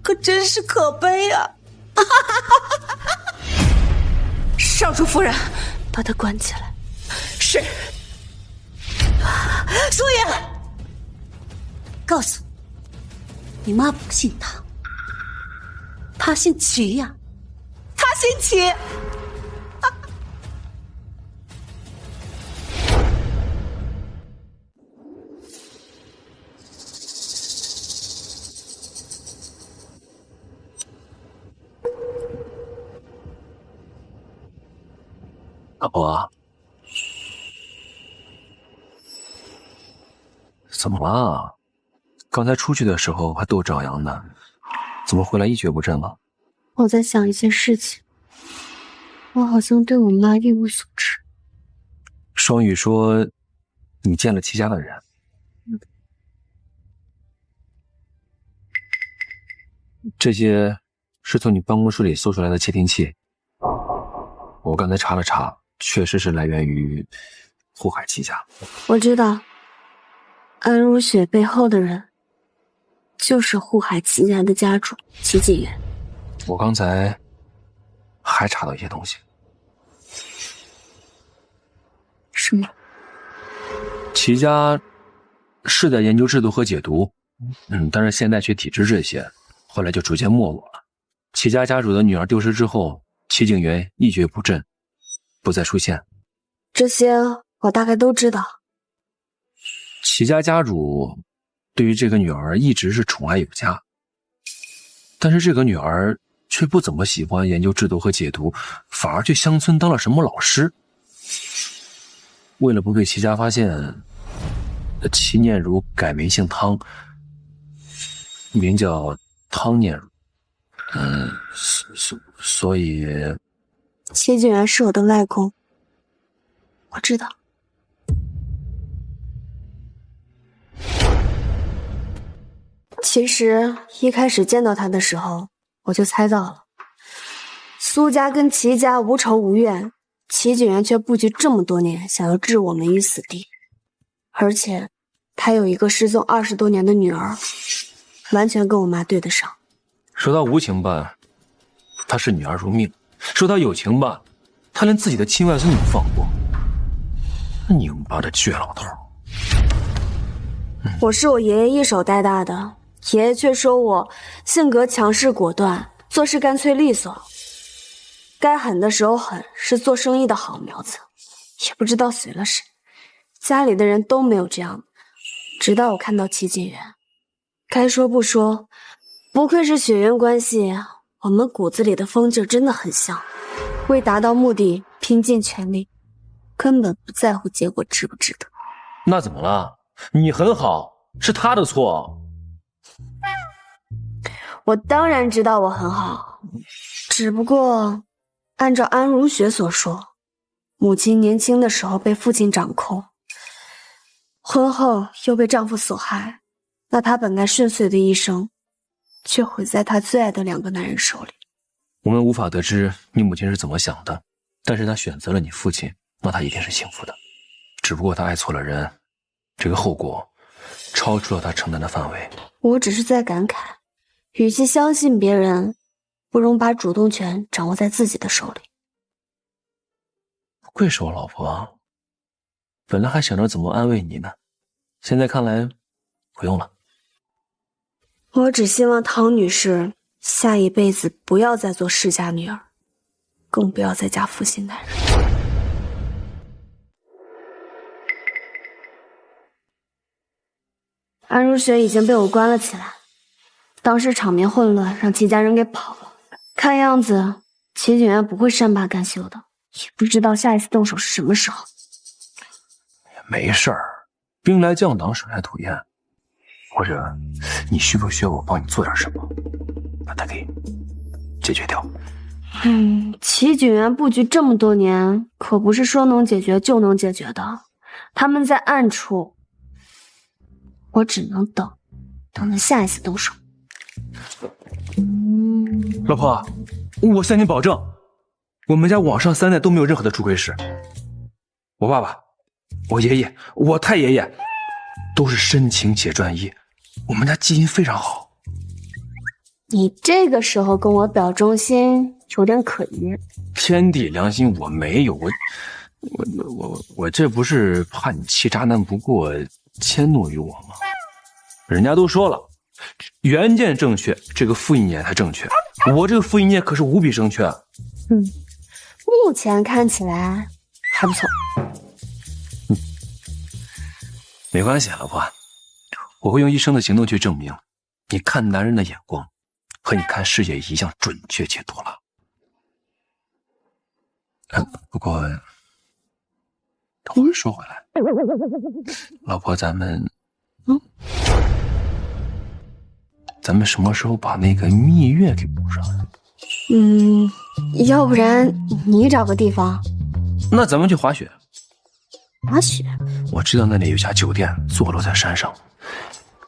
可真是可悲啊！少主夫人，把他关起来。是。苏言，告诉你妈不姓唐，她姓齐呀，她姓齐。老婆，怎么了？刚才出去的时候还斗张扬呢，怎么回来一蹶不振了？我在想一件事情，我好像对我妈一无所知。双羽说，你见了齐家的人。这些是从你办公室里搜出来的窃听器，我刚才查了查，确实是来源于护海齐家。我知道，安如雪背后的人就是护海齐家的家主齐景元。我刚才还查到一些东西。什么？齐家是在研究制度和解毒，但是现在却体制这些，后来就逐渐没落了。齐家家主的女儿丢失之后，齐景元一蹶不振，不再出现。这些我大概都知道。齐家家主对于这个女儿一直是宠爱有加，但是这个女儿却不怎么喜欢研究制毒和解毒，反而去乡村当了什么老师。为了不被齐家发现，齐念如改名姓汤，名叫汤念如。所以齐景元是我的外公，我知道。其实一开始见到他的时候，我就猜到了，苏家跟齐家无仇无怨，齐景元却布局这么多年，想要置我们于死地。而且他有一个失踪20多年的女儿，完全跟我妈对得上。说他无情吧，他视女儿如命；说他有情吧，他连自己的亲外孙女不放过。拧巴的倔老头。我是我爷爷一手带大的，爷爷却说我性格强势果断，做事干脆利索，该狠的时候狠，是做生意的好苗子。也不知道随了谁，家里的人都没有这样。直到我看到齐景元，该说不说，不愧是血缘关系，我们骨子里的风劲真的很像，为达到目的拼尽全力，根本不在乎结果值不值得。那怎么了？你很好，是他的错。我当然知道我很好，只不过按照安如雪所说，母亲年轻的时候被父亲掌控，婚后又被丈夫所害，那她本该顺遂的一生，却毁在她最爱的2个男人手里。我们无法得知你母亲是怎么想的，但是她选择了你父亲，那她一定是幸福的。只不过她爱错了人，这个后果超出了她承担的范围。我只是在感慨，与其相信别人，不如把主动权掌握在自己的手里。不愧是我老婆，本来还想着怎么安慰你呢，现在看来不用了。我只希望汤女士下一辈子不要再做世家女儿，更不要再嫁负心男人。安如雪已经被我关了起来，当时场面混乱，让齐家人给跑了。看样子齐景元不会善罢甘休的，也不知道下一次动手是什么时候。没事儿，兵来将挡，水来土掩。或者你需不需要我帮你做点什么，把它给解决掉？齐景元布局这么多年，可不是说能解决就能解决的。他们在暗处，我只能等他下一次动手。老婆，我向你保证，我们家往上3代都没有任何的出轨史。我爸爸、我爷爷、我太爷爷都是深情且专一，我们家基因非常好。你这个时候跟我表忠心有点可疑。天地良心，我没有，我这不是怕你气渣男不过迁怒于我吗？人家都说了，原件正确，这个复印件才正确。我这个复印件可是无比正确。目前看起来还不错。没关系，老婆，我会用一生的行动去证明，你看男人的眼光和你看世界一样准确且妥了。不过，话说回来，老婆，咱们什么时候把那个蜜月给补上？要不然你找个地方。那咱们去滑雪。滑雪？我知道那里有家酒店，坐落在山上，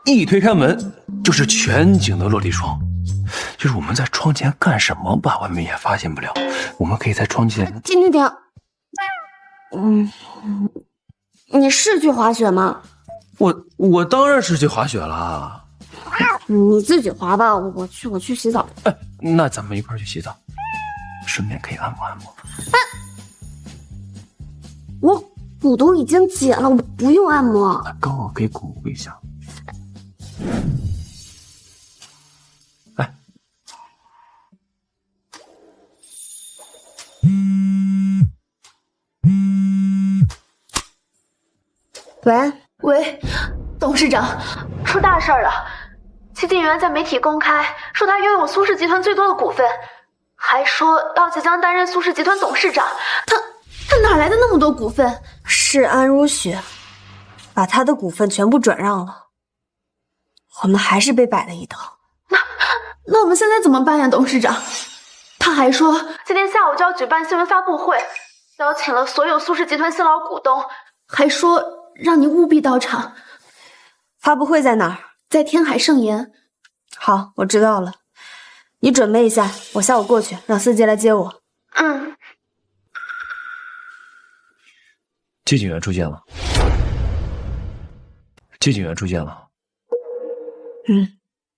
一推开门就是全景的落地窗。就是我们在窗前干什么吧，外面也发现不了。我们可以在窗前。停，你是去滑雪吗？我当然是去滑雪了。你自己滑吧，我去洗澡。那咱们一块儿去洗澡，顺便可以按摩按摩。我骨头已经解了，我不用按摩。刚好可以巩固一下。喂，董事长，出大事了！齐景元在媒体公开说他拥有苏氏集团最多的股份，还说要即将担任苏氏集团董事长。他哪来的那么多股份？是安如雪把他的股份全部转让了，我们还是被摆了一道。那我们现在怎么办呀，董事长？他还说今天下午就要举办新闻发布会，邀请了所有苏氏集团新老股东，还说让你务必到场。发布会在哪儿？在天海盛宴。好，我知道了。你准备一下，我下午过去，让司机来接我。嗯。季警员出现了。季警员出现了。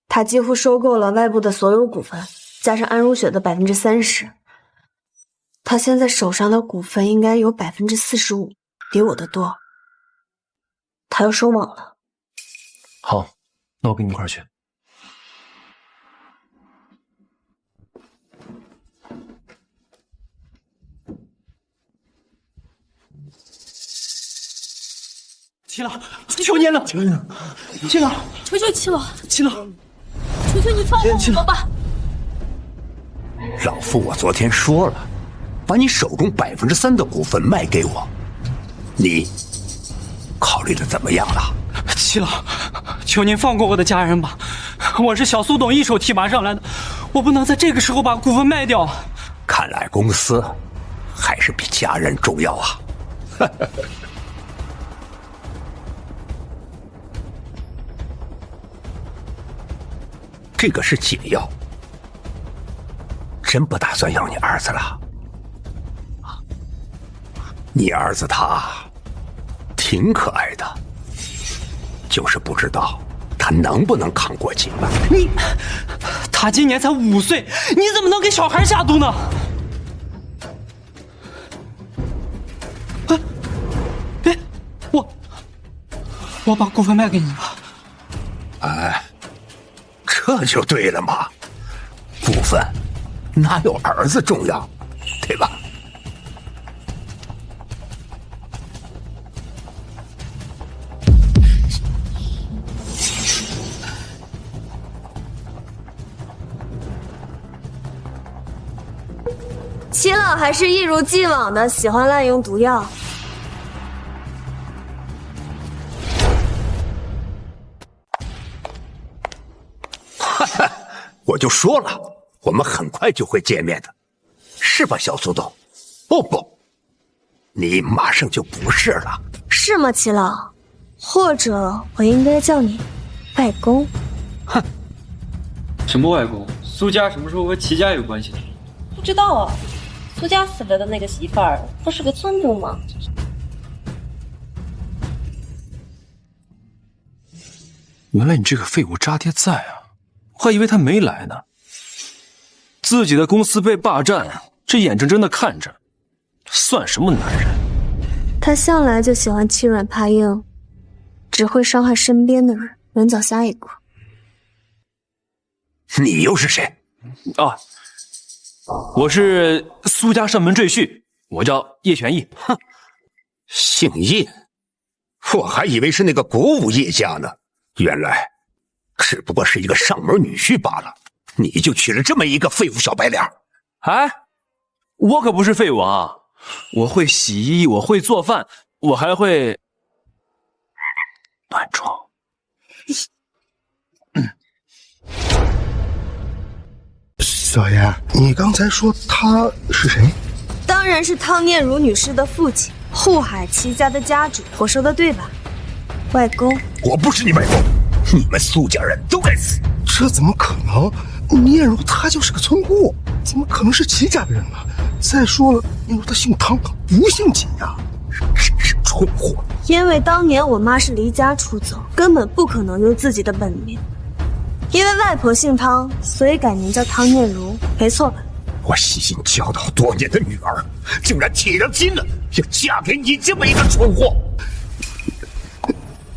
他几乎收购了外部的所有股份，加上安如雪的30%，他现在手上的股份应该有45%，比我的多。他要收网了。好，那我跟你一块儿去。七郎，求您了！七郎，求求七郎！七郎，求求你放过我吧！老夫我昨天说了，把你手中3%的股份卖给我，你考虑的怎么样了？七郎，求您放过我的家人吧！我是小苏董一手提拔上来的，我不能在这个时候把股份卖掉。看来公司还是比家人重要啊！这个是解药，真不打算要你儿子了。你儿子他挺可爱的，就是不知道他能不能扛过今晚。他今年才5岁，你怎么能给小孩下毒呢？我把股份卖给你吧。哎，这就对了嘛，股份哪有儿子重要，对吧？齐老还是一如既往的喜欢滥用毒药。我就说了，我们很快就会见面的，是吧，小苏董？哦不，你马上就不是了，是吗，齐老？或者我应该叫你外公？哼，什么外公？苏家什么时候和齐家有关系的？不知道啊，苏家死了的那个媳妇儿不是个村主吗？原来你这个废物渣爹在啊！我还以为他没来呢。自己的公司被霸占，这眼睁睁的看着，算什么男人？他向来就喜欢欺软怕硬，只会伤害身边的人，人早下一个。你又是谁？啊，我是苏家上门赘婿，我叫叶玄义。哼，姓叶，我还以为是那个国武叶家呢，原来只不过是一个上门女婿罢了。你就娶了这么一个废物小白脸？哎，我可不是废物啊！我会洗衣，我会做饭，我还会暖床。小爷，你刚才说他是谁？当然是汤念如女士的父亲，护海齐家的家主。我说的对吧，外公？我不是你外公，你们苏家人都该死！这怎么可能？念如她就是个村姑，怎么可能是齐家的人呢？再说了，念如她姓汤，不姓齐呀，真是蠢货！因为当年我妈是离家出走，根本不可能用自己的本名。因为外婆姓汤，所以改名叫汤念如，没错吧？我悉心教导多年的女儿，竟然铁了心了要嫁给你这么一个蠢货！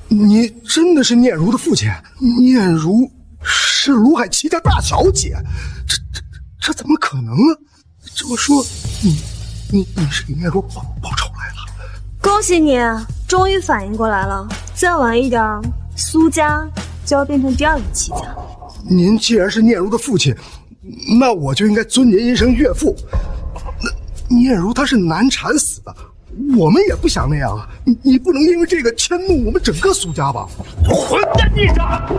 你真的是念如的父亲？念如是卢海齐家大小姐，这怎么可能呢？这么说，你是给念如报仇来了？恭喜你，终于反应过来了。再晚一点，苏家就要变成第二个齐家。您既然是念如的父亲，那我就应该尊您一声岳父。那念如她是难产死的，我们也不想那样啊！你不能因为这个迁怒我们整个苏家吧？混蛋孽障！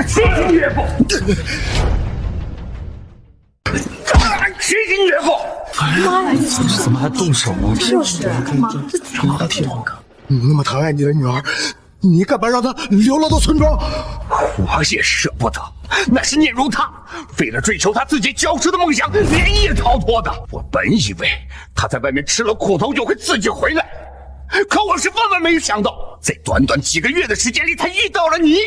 谁是你岳父？谁是你岳父？妈呀！怎么还动手啊？就是妈，这怎么挺好看？你那么疼爱你的女儿，你干嘛让她流落到村庄？我也舍不得，那是念如她为了追求她自己教师的梦想，连夜逃脱的。我本以为她在外面吃了苦头就会自己回来，可我是万万没想到，在短短几个月的时间里，她遇到了你，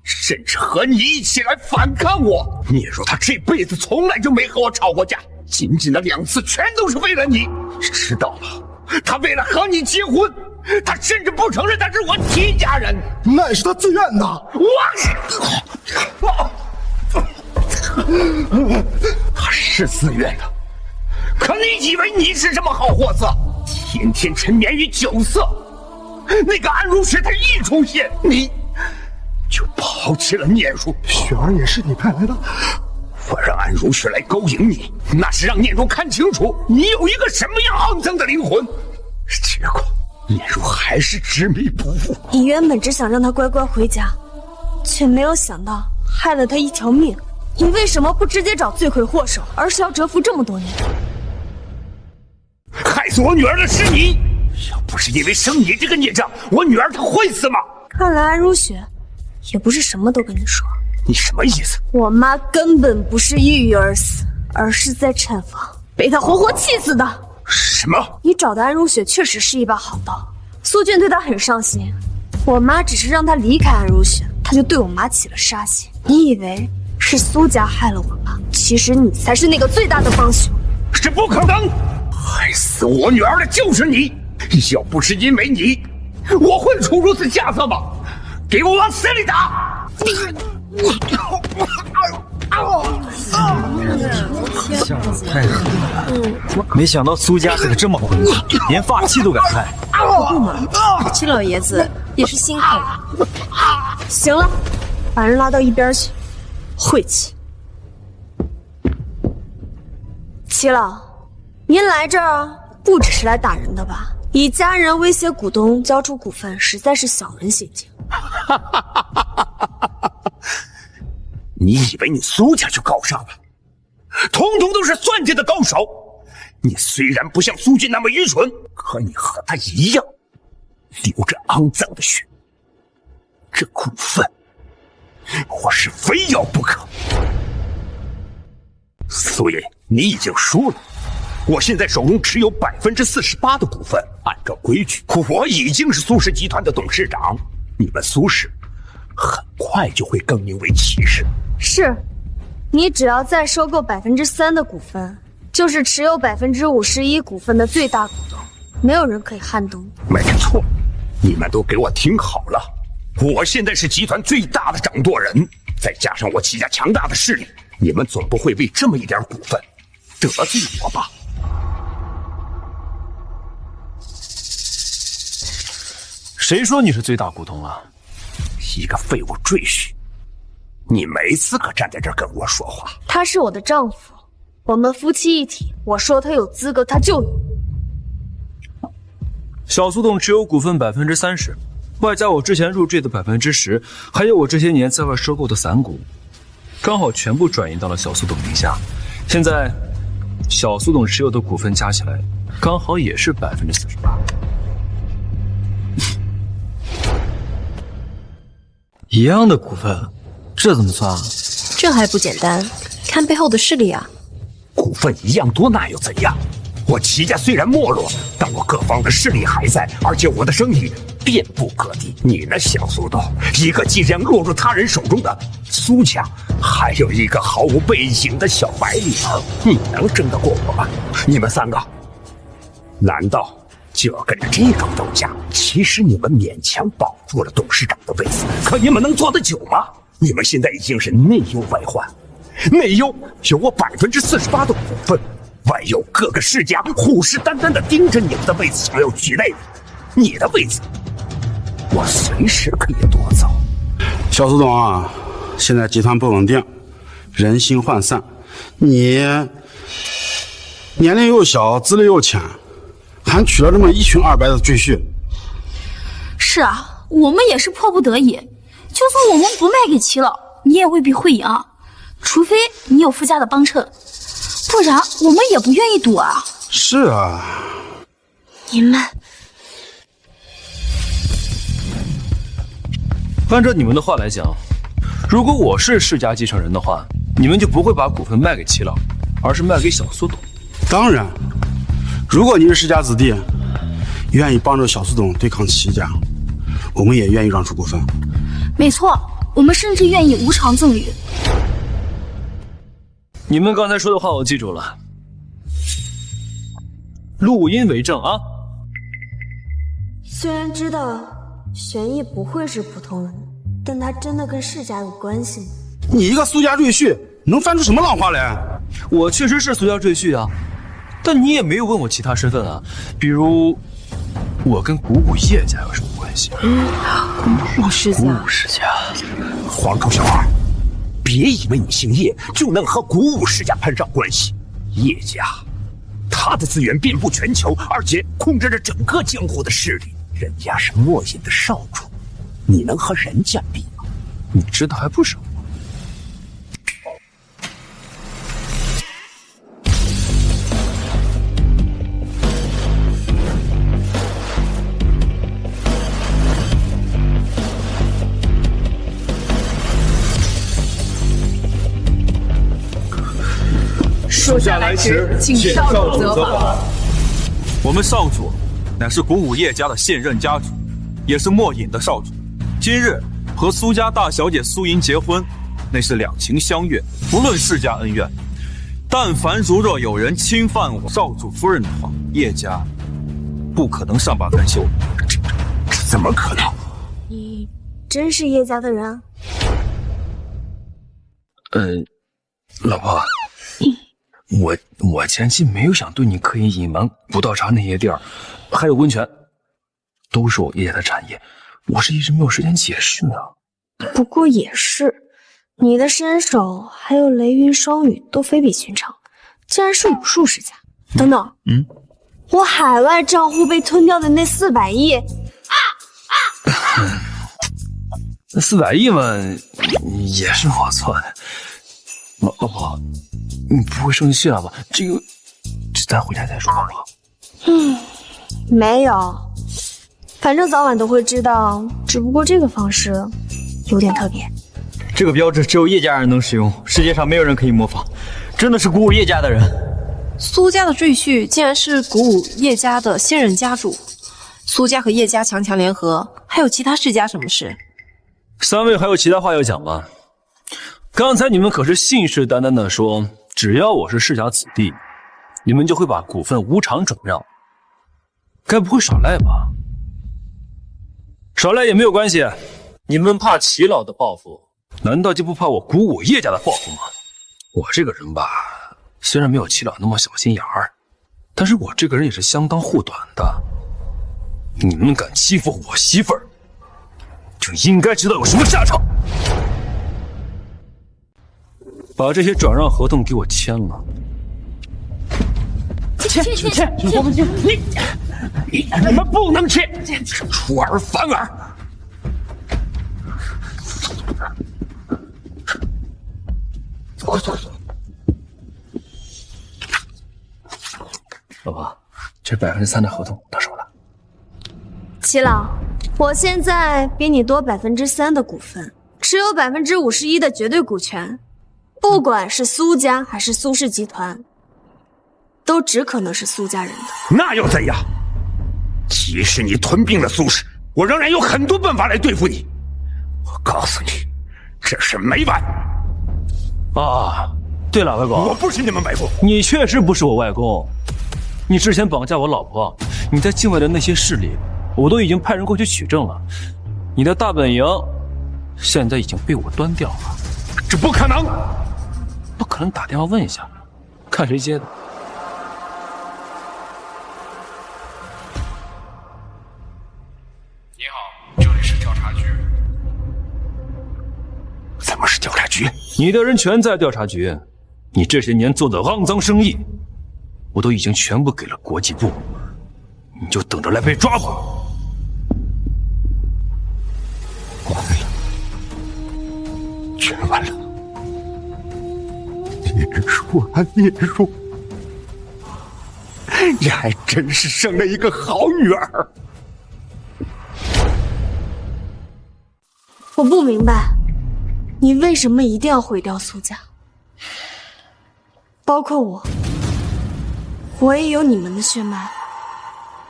甚至和你一起来反抗我。念如她这辈子从来就没和我吵过架，仅仅的2次全都是为了你。知道了，她为了和你结婚，她甚至不承认她是我齐家人，那也是她自愿的。她是自愿的，可你以为你是什么好货色？天天沉湎于酒色，那个安如雪她一出现，你就抛弃了念如。雪儿也是你派来的。我让安如雪来勾引你，那是让念如看清楚你有一个什么样肮脏的灵魂。结果念如还是执迷不悟。你原本只想让他乖乖回家，却没有想到害了他一条命。你为什么不直接找罪魁祸首，而是要蛰伏这么多年？害死我女儿的是你，要不是因为生你这个孽障，我女儿她会死吗？看来安如雪也不是什么都跟你说。你什么意思？我妈根本不是抑郁而死，而是在产房被她活活气死的。什么？你找的安如雪确实是一把好刀，苏俊对她很上心。我妈只是让她离开安如雪，她就对我妈起了杀心。你以为是苏家害了我妈，其实你才是那个最大的帮凶。是不可能，害死我女儿的就是你。要不是因为你，我会出如此下策吗？给我往死里打！下手太狠了，没想到苏家是个这么混子，连发妻都敢害。不嘛，齐老爷子也是辛苦了。行了，把人拉到一边去。晦气！齐老，您来这儿不只是来打人的吧？以家人威胁股东交出股份，实在是小人行径。你以为你苏家就高尚了？统统都是算计的高手。你虽然不像苏俊那么愚蠢，可你和他一样，流着肮脏的血。这股份，我是非要不可。苏爷，你已经输了。我现在手中持有48%的股份，按照规矩，我已经是苏氏集团的董事长。你们苏氏很快就会更名为齐氏。是，你只要再收购3%的股份，就是持有51%股份的最大股东，没有人可以撼动。没错，你们都给我听好了，我现在是集团最大的掌舵人，再加上我齐家强大的势力，你们总不会为这么一点股份得罪我吧？谁说你是最大股东啊？一个废物赘婿，你没资格站在这儿跟我说话。他是我的丈夫，我们夫妻一体，我说他有资格，他就有。小苏董持有股份30%，外加我之前入赘的10%，还有我这些年在外收购的散股，刚好全部转移到了小苏董名下。现在，小苏董持有的股份加起来，刚好也是48%。一样的股份，这怎么算啊？这还不简单，看背后的势力啊！股份一样多，那又怎样？我齐家虽然没落，但我各方的势力还在，而且我的生意遍布各地。你呢，小苏董，一个即将落入他人手中的苏家，还有一个毫无背景的小白领，你能争得过我吗？你们3个，难道就要跟着这种斗价？其实你们勉强保住了董事长的位子，可你们能做得久吗？你们现在已经是内忧外患，内忧有我48%的股份，外有各个世家虎视眈眈地盯着你们的位子，想要取代你的位子，我随时可以夺走。小苏董啊，现在集团不稳定，人心涣散，你年龄又小，资历又浅，还娶了这么一穷二白的赘婿。是啊，我们也是迫不得已。就算我们不卖给齐老，你也未必会赢，除非你有傅家的帮衬，不然我们也不愿意赌啊。是啊，你们按照你们的话来讲，如果我是世家继承人的话，你们就不会把股份卖给齐老，而是卖给小苏董。当然，如果你是世家子弟，愿意帮着小苏董对抗齐家，我们也愿意让出股份。没错，我们甚至愿意无偿赠与。你们刚才说的话我记住了，录音为证啊。虽然知道玄逸不会是普通人，但他真的跟世家有关系吗？你一个苏家赘婿，能翻出什么浪花来？我确实是苏家赘婿啊，但你也没有问我其他身份啊，比如我跟古武叶家有什么关系？古武世家，古武世家，黄头小二，别以为你姓叶就能和古武世家攀上关系。叶家，他的资源遍布全球，而且控制着整个江湖的势力。人家是墨隐的少主，你能和人家比吗？你知道还不少。属下来迟，请少主责罚。我们少主乃是古武叶家的现任家主，也是墨隐的少主。今日和苏家大小姐苏莹结婚，那是两情相悦，不论世家恩怨。但凡如若有人侵犯我少主夫人的话，叶家不可能善罢甘休。这怎么可能？你真是叶家的人？老婆。我前期没有想对你刻意隐瞒古道茶那些地儿，还有温泉，都是我叶家的产业，我是一直没有时间解释啊。不过也是，你的身手还有雷云双羽都非比寻常，竟然是武术世家。等等，我海外账户被吞掉的那400亿，那400亿嘛，也是我错的。老婆，你不会生气了吧？这咱回家再说好不好？没有，反正早晚都会知道，只不过这个方式有点特别。这个标志只有叶家人能使用，世界上没有人可以模仿，真的是鼓舞叶家的人。苏家的赘婿竟然是鼓舞叶家的现任家主，苏家和叶家强强联合，还有其他世家什么事？3位还有其他话要讲吗？刚才你们可是信誓旦旦的说，只要我是世家子弟，你们就会把股份无偿转让，该不会耍赖吧？耍赖也没有关系，你们怕齐老的报复，难道就不怕我鼓舞叶家的报复吗？我这个人吧，虽然没有齐老那么小心眼儿，但是我这个人也是相当护短的。你们敢欺负我媳妇儿，就应该知道有什么下场。把这些转让合同给我签了。签！我们签！你们不能签！出尔反尔！走。老婆，这3%的合同到手了。齐老，我现在比你多3%的股份，持有51%的绝对股权。不管是苏家还是苏氏集团，都只可能是苏家人的。那又怎样？即使你吞并了苏氏，我仍然有很多办法来对付你。我告诉你，这事没完。啊，对了，外公，我不是你们外公，你确实不是我外公。你之前绑架我老婆，你在境外的那些势力，我都已经派人过去取证了。你的大本营现在已经被我端掉了。这不可能！不可能，打电话问一下，看谁接的。你好，这里是调查局。怎么是调查局？你的人全在调查局，你这些年做的肮脏生意，我都已经全部给了国际部，你就等着来被抓吧。完了，全完了。孽叔啊，孽叔，你还真是生了一个好女儿。我不明白，你为什么一定要毁掉苏家？包括我也有你们的血脉。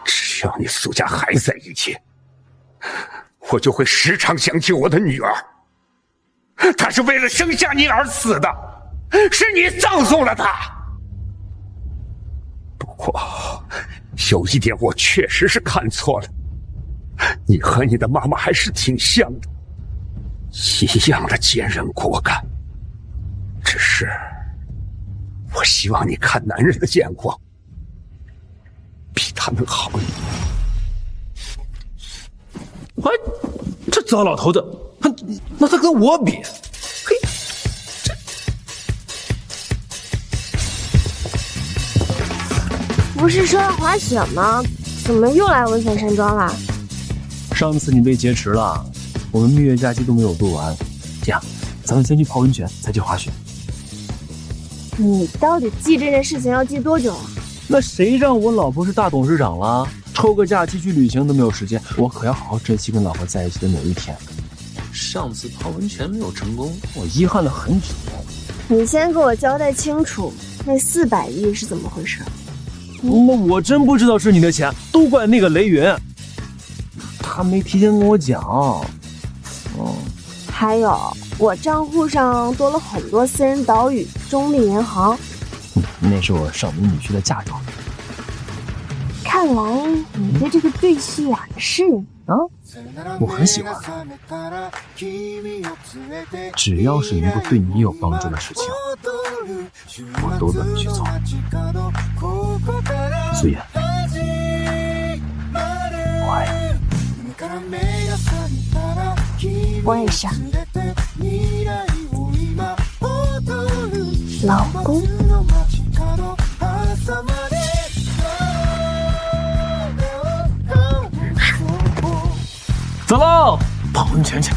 只要你苏家还在一起，我就会时常想起我的女儿。她是为了生下你而死的，是你葬送了她。不过有一点我确实是看错了，你和你的妈妈还是挺像的，一样的坚韧果敢。只是我希望你看男人的眼光比他们好一点。哎，这糟老头子，那他跟我比，嘿，不是说要滑雪吗？怎么又来温泉山庄了？上次你被劫持了，我们蜜月假期都没有度完。这样，咱们先去泡温泉，再去滑雪。你到底记这件事情要记多久啊？那谁让我老婆是大董事长了？抽个假期去旅行都没有时间，我可要好好珍惜跟老婆在一起的每一天。上次泡温泉没有成功，我遗憾了很久。你先给我交代清楚，那400亿是怎么回事？那我真不知道是你的钱，都怪那个雷云，他没提前跟我讲。还有，我账户上多了很多私人岛屿、中立银行。那是我上门女婿的嫁妆。看来你对这个赘婿啊也是啊，我很喜欢。只要是能够对你有帮助的事情，我都乐意去做。苏妍，我爱你。我也是。老公。走喽，泡温泉去。